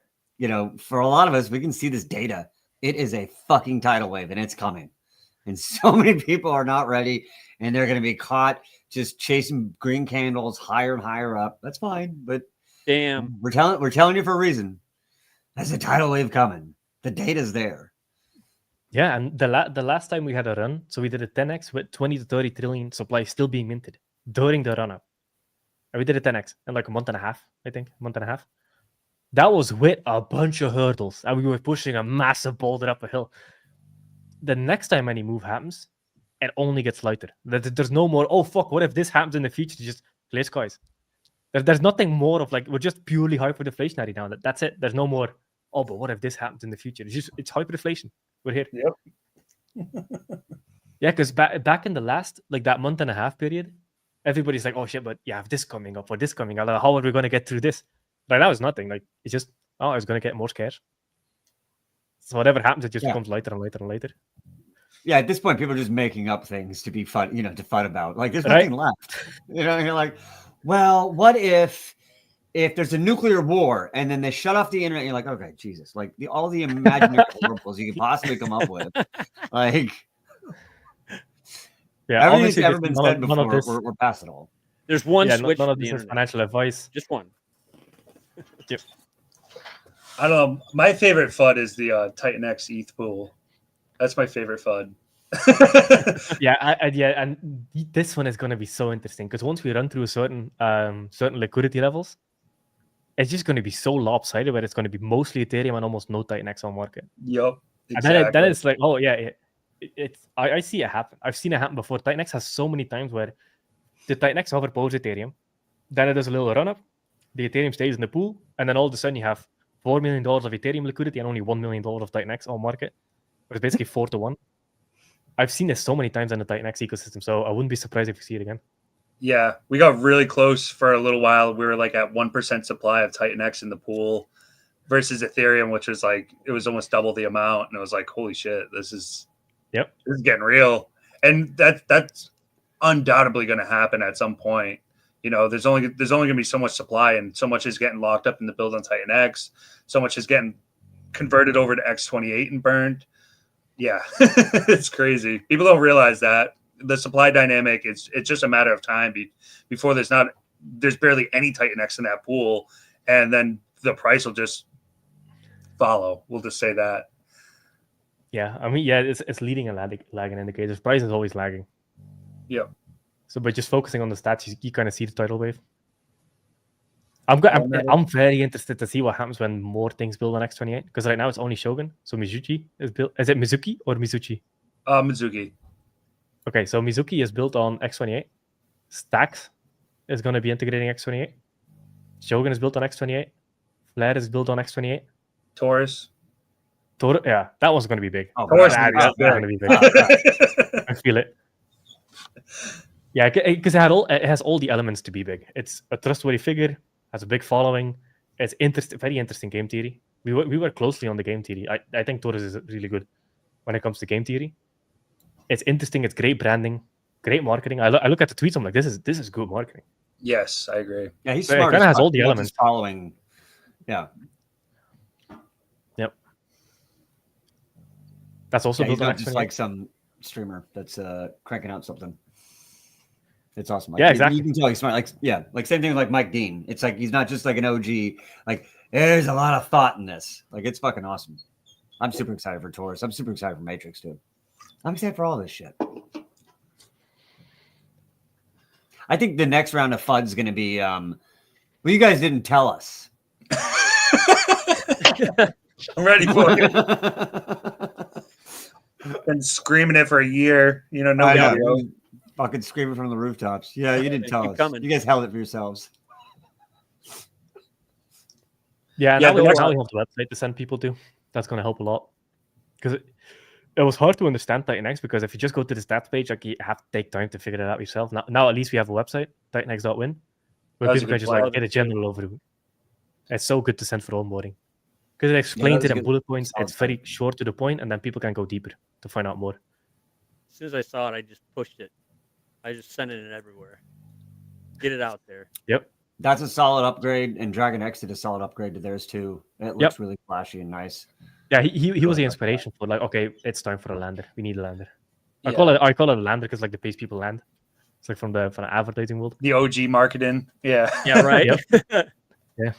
for a lot of us, we can see this data. It is a fucking tidal wave and it's coming. And so many people are not ready, and they're going to be caught just chasing green candles higher and higher up. That's fine. But
damn,
we're telling you for a reason. There's a tidal wave coming. The data's there.
Yeah, and the last time we had a run, so we did a 10x with 20 to 30 trillion supply still being minted during the run-up. And we did a 10x in like a month and a half, I think. A month and a half. That was with a bunch of hurdles, and we were pushing a massive boulder up a hill. The next time any move happens, it only gets lighter. There's no more, oh fuck, what if this happens in the future? Just clear skies. There's nothing more of like, we're just purely hyperdeflationary now. That's it. There's no more, oh, but what if this happens in the future? It's hyperdeflation. We're here.
Yep.
Yeah, because back in the last, like that month and a half period, everybody's like, oh shit, but you have this coming up or this coming up. Like, how are we going to get through this? Right now, it's nothing. Like, it's just, I was going to get more scared. So whatever happens, it just becomes lighter and lighter and lighter.
Yeah, at this point, people are just making up things to be fun, to fight about. Like, there's nothing left. You're like, well, what if there's a nuclear war and then they shut off the internet? And you're like, okay, Jesus, like all the imaginary horribles you could possibly come up with. Like,
Yeah,
Everything's
obviously,
ever been said
none of
before.
this.
We're past it all.
There's one
Yeah,
switch
none
to
of
the
this is
internet.
financial advice.
Just one.
I don't know. My favorite FUD is the Titan X ETH pool. That's my favorite FUD.
Yeah, yeah, and this one is going to be so interesting because once we run through certain liquidity levels, it's just going to be so lopsided where it's going to be mostly Ethereum and almost no Titan X on market.
Yep.
And then
Exactly.
it's like, oh yeah, I see it happen. I've seen it happen before. Titan X has so many times where the Titan X overpowers Ethereum, then it does a little run up, the Ethereum stays in the pool, and then all of a sudden you have $4 million of Ethereum liquidity and only $1 million of Titan X on market. But it's basically 4-1. I've seen this so many times in the Titan X ecosystem, so I wouldn't be surprised if we see it again.
Yeah, we got really close for a little while. We were like at 1% supply of Titan X in the pool versus Ethereum, which was like it was almost double the amount. And I was like, holy shit, this is getting real. And that's undoubtedly going to happen at some point. You know, there's only going to be so much supply, and so much is getting locked up in the build on Titan X. So much is getting converted over to X28 and burned. Yeah, it's crazy. People don't realize that the supply dynamic it's just a matter of time before there's barely any Titan X in that pool, and then the price will just follow. We'll just say that.
Yeah, I mean, yeah, it's leading and lagging indicators. Price is always lagging.
Yeah.
So by just focusing on the stats, you kind of see the tidal wave. I'm very interested to see what happens when more things build on X28 because right now it's only Shogun. So Mizuchi is built. Is it Mizuki or Mizuchi?
Mizuki.
Okay, so Mizuki is built on X28. Stacks is going to be integrating X28. Shogun is built on X28. Flare is built on X28.
Taurus.
Yeah, that one's going to be big.
Oh, Taurus
that's going to be big. I feel it. Yeah, because it has all the elements to be big. It's a trustworthy figure, has a big following. It's very interesting game theory. We work closely on the game theory. I think Taurus is really good when it comes to game theory. It's interesting. It's great branding, great marketing. I look at the tweets. I'm like, this is good marketing.
Yes, I agree.
Yeah, he's
So
smart.
it kind of has all the elements.
Following. Yeah.
Yep. That's also built
he's
on
not just like some streamer that's cranking out something. It's awesome. Like,
yeah, exactly.
You can tell he's smart. Like same thing with like Mike Dean. It's like he's not just like an OG. Like there's a lot of thought in this. Like it's fucking awesome. I'm super excited for Taurus. I'm super excited for Matrix too. I'm excited for all this shit. I think the next round of FUD is going to be, well, you guys didn't tell us.
I'm ready for it. Been screaming it for a year. You know, nobody
fucking screaming from the rooftops. Yeah, you didn't tell us.
Coming.
You guys held it for yourselves.
Yeah, now we have the website to send people to. That's going to help a lot. Because it was hard to understand Titan X because if you just go to the stats page, like you have to take time to figure it out yourself. Now at least we have a website, titanx.win, where people can just like get a general overview. It's so good to send for onboarding because it explains it in bullet points. It's very short to the point, and then people can go deeper to find out more.
As soon as I saw it, I just pushed it. I just sent it everywhere. Get it out there.
Yep.
That's a solid upgrade, and Dragon X did a solid upgrade to theirs too. It looks really flashy and nice.
Yeah, he was the inspiration for like, okay, it's time for a lander. We need a lander.
Yeah.
I call it a lander because like the pays people land. It's like from the advertising world.
The OG marketing. Yeah.
Yeah. Right.
Yeah.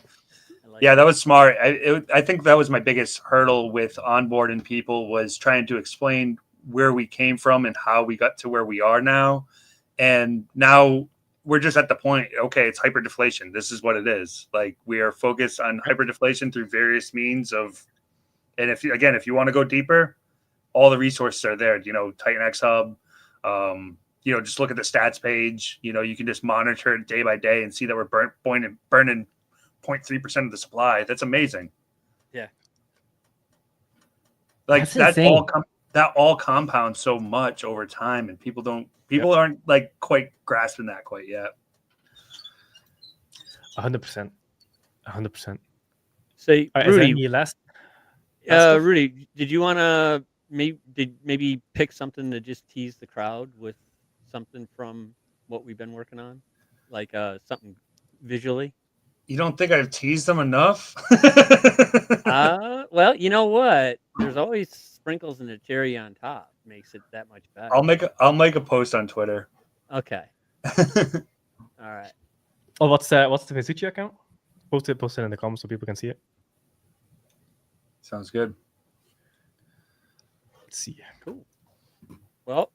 Yeah, that was smart. I think that was my biggest hurdle with onboarding people was trying to explain where we came from and how we got to where we are now. And now we're just at the point, okay, it's hyperdeflation. This is what it is. Like we are focused on hyperdeflation through various means of, and if you want to go deeper, all the resources are there, you know, Titan X Hub, you know, just look at the stats page, you know, you can just monitor it day by day and see that we're burning 0.3% of the supply. That's amazing.
Yeah.
Like that all compounds so much over time, and people aren't like quite grasping that quite yet.
100%.
Say, Rudy,
Rudy,
did you want to maybe pick something to just tease the crowd with something from what we've been working on, like something visually?
You don't think I've teased them enough?
Well, you know what? There's always sprinkles and the cherry on top makes it that much better.
I'll make a post on Twitter.
Okay. All right.
Oh, what's the Mizuchi account? Post it in the comments so people can see it.
Sounds good.
Let's see.
Cool. Well,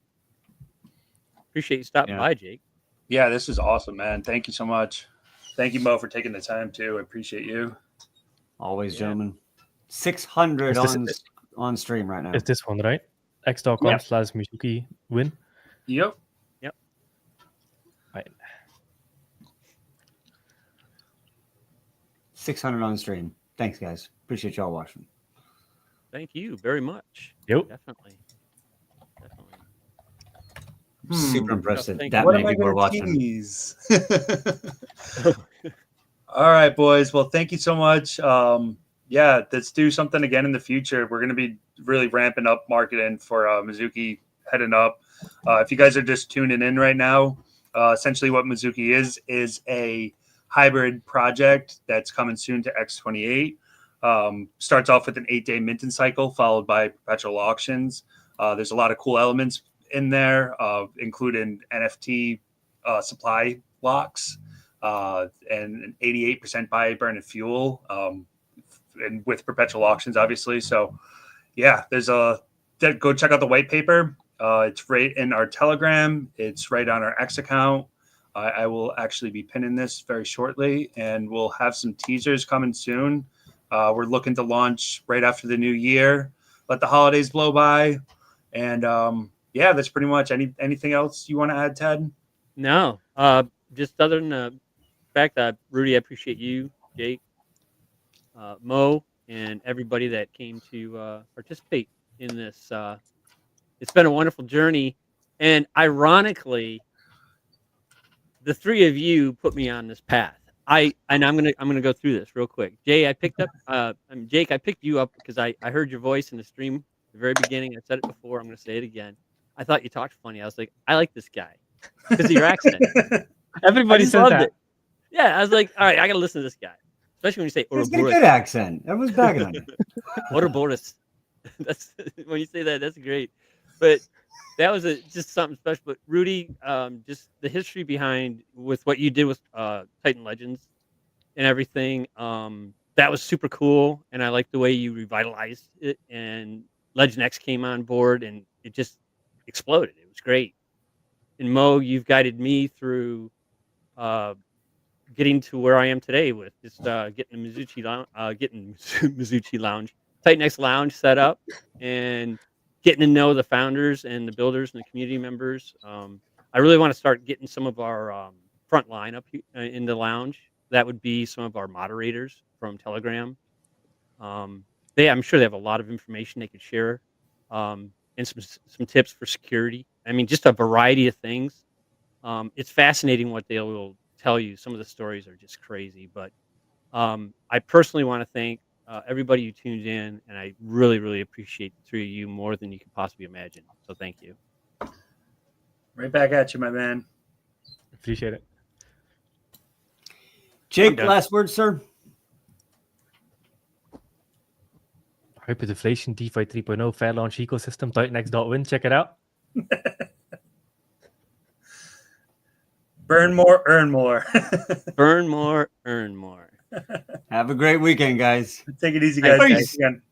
appreciate you stopping by, Jake.
Yeah, this is awesome, man. Thank you so much. Thank you, Mo, for taking the time too. I appreciate you.
Always, gentlemen. 600 on stream right now.
It's this one, right? x.com/Mizuchi win.
Yep.
600 on stream. Thanks, guys. Appreciate y'all watching.
Thank you very much.
Yep.
Definitely.
Super impressed that
What
many
am I
people are
gonna
watching.
tease? All right, boys. Well, thank you so much. Yeah, let's do something again in the future. We're going to be really ramping up marketing for Mizuchi heading up. If you guys are just tuning in right now, essentially what Mizuchi is a hybrid project that's coming soon to X28. Starts off with an 8-day minting cycle followed by perpetual auctions. There's a lot of cool elements in there, including NFT supply locks and an 88% buy, burn, and fuel. And with perpetual auctions, obviously. So, yeah, go check out the white paper. It's right in our Telegram. It's right on our X account. I will actually be pinning this very shortly, and we'll have some teasers coming soon. We're looking to launch right after the new year. Let the holidays blow by, and yeah, that's pretty much. Anything else you want to add, Ted?
No, just other than the fact that Rudy, I appreciate you, Jake, Mo, and everybody that came to participate in this. It's been a wonderful journey, and ironically, the three of you put me on this path. I'm gonna go through this real quick. Jake, I picked you up because I heard your voice in the stream at the very beginning. I said it before. I'm gonna say it again. I thought you talked funny. I was like, I like this guy because of your accent.
Everybody says that.
It. Yeah, I was like, all right, I gotta listen to this guy. Especially when you say
He's got a good accent. Everyone's bagging on you.
Ouroboros. That's when you say that. That's great. But that was just something special. But Rudy, just the history behind with what you did with Titan Legends and everything. That was super cool, and I like the way you revitalized it. And Legend X came on board, and it just exploded. It was great. And Mo, you've guided me through getting to where I am today with just getting the Mizuchi Lounge, Titan X Lounge set up, and getting to know the founders and the builders and the community members. I really want to start getting some of our front line up in the lounge. That would be some of our moderators from Telegram. I'm sure they have a lot of information they could share, and some tips for security. I mean, just a variety of things. It's fascinating what they will tell you. Some of the stories are just crazy, but I personally want to thank everybody who tuned in, and I really, really appreciate the three of you more than you could possibly imagine. So thank you.
Right back at you, my man.
Appreciate it.
Jake, last word, sir.
Hyperinflation, DeFi 3.0, fair launch ecosystem, TitanX.win. Check it out.
Burn more, earn more.
Burn more, earn more.
Have a great weekend, guys.
Take it easy, guys.
Peace.
Thanks again.